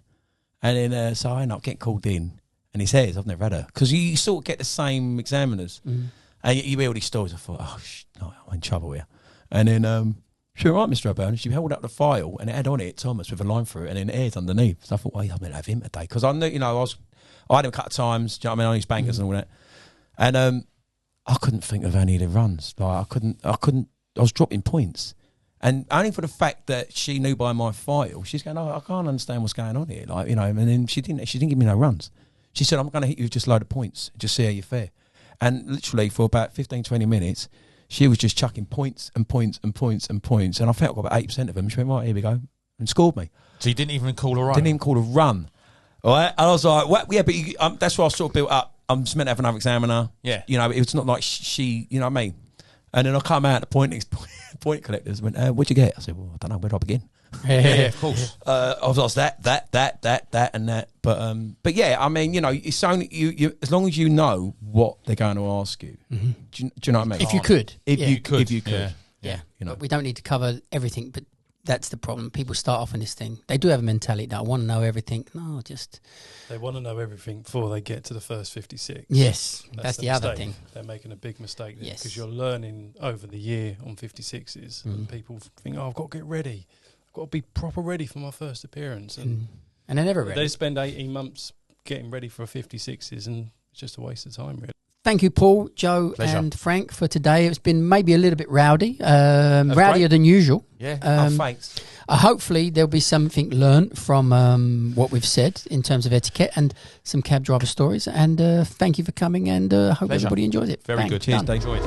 and then so I end up getting called in. And he says, I've never had her. Because you sort of get the same examiners. And you hear all these stories. I thought, no, I'm in trouble here. And then, she went, right, Mr. O'Byrne. She held up the file and it had on it Thomas with a line through it and then Ayres underneath. So I thought, well, I'm going to have him today. Because I knew, I had him a couple of times. Do you know what I mean? I used bankers and all that. And I couldn't think of any of the runs. Like, I was dropping points. And only for the fact that she knew by my file, she's going, I can't understand what's going on here. Like, and then she didn't give me no runs. She said, I'm going to hit you with just a load of points, just see how you fare. And literally for about 15, 20 minutes, she was just chucking points and points and points and points. And I felt I got about 8% of them. She went, right, here we go. And scored me. So you didn't even call a run? Didn't even call a run. All right? And I was like, what? Yeah, but that's why I sort of built up. I'm just meant to have another examiner. Yeah. It's not like she, you know what I mean? And then I come out, the point collectors went, what'd you get? I said, well, I don't know, where do I begin? Yeah, of course. I was asked that, and that. But yeah, I mean, it's only you as long as you know what they're going to ask you. Do you know what I mean? If you could. If you could. Yeah. But we don't need to cover everything, but that's the problem. People start off in this thing. They do have a mentality that I want to know everything. No, just... They want to know everything before they get to the first 56. Yes, that's the other mistake. thing. They're making a big mistake there. Yes. Because you're learning over the year on 56s and people think, I've got to get ready. I've got to be proper ready for my first appearance. And they're never ready. They spend 18 months getting ready for 56s and it's just a waste of time, really. Thank you, Paul, Joe, Pleasure. and Frank for today. It's been maybe a little bit rowdy, rowdier than usual. Yeah. Thanks. Hopefully, there'll be something learnt from what we've said in terms of etiquette and some cab driver stories. And thank you for coming, and hope Pleasure. everybody enjoys it. Very Bang, good. Cheers, done. Dave. Enjoyed.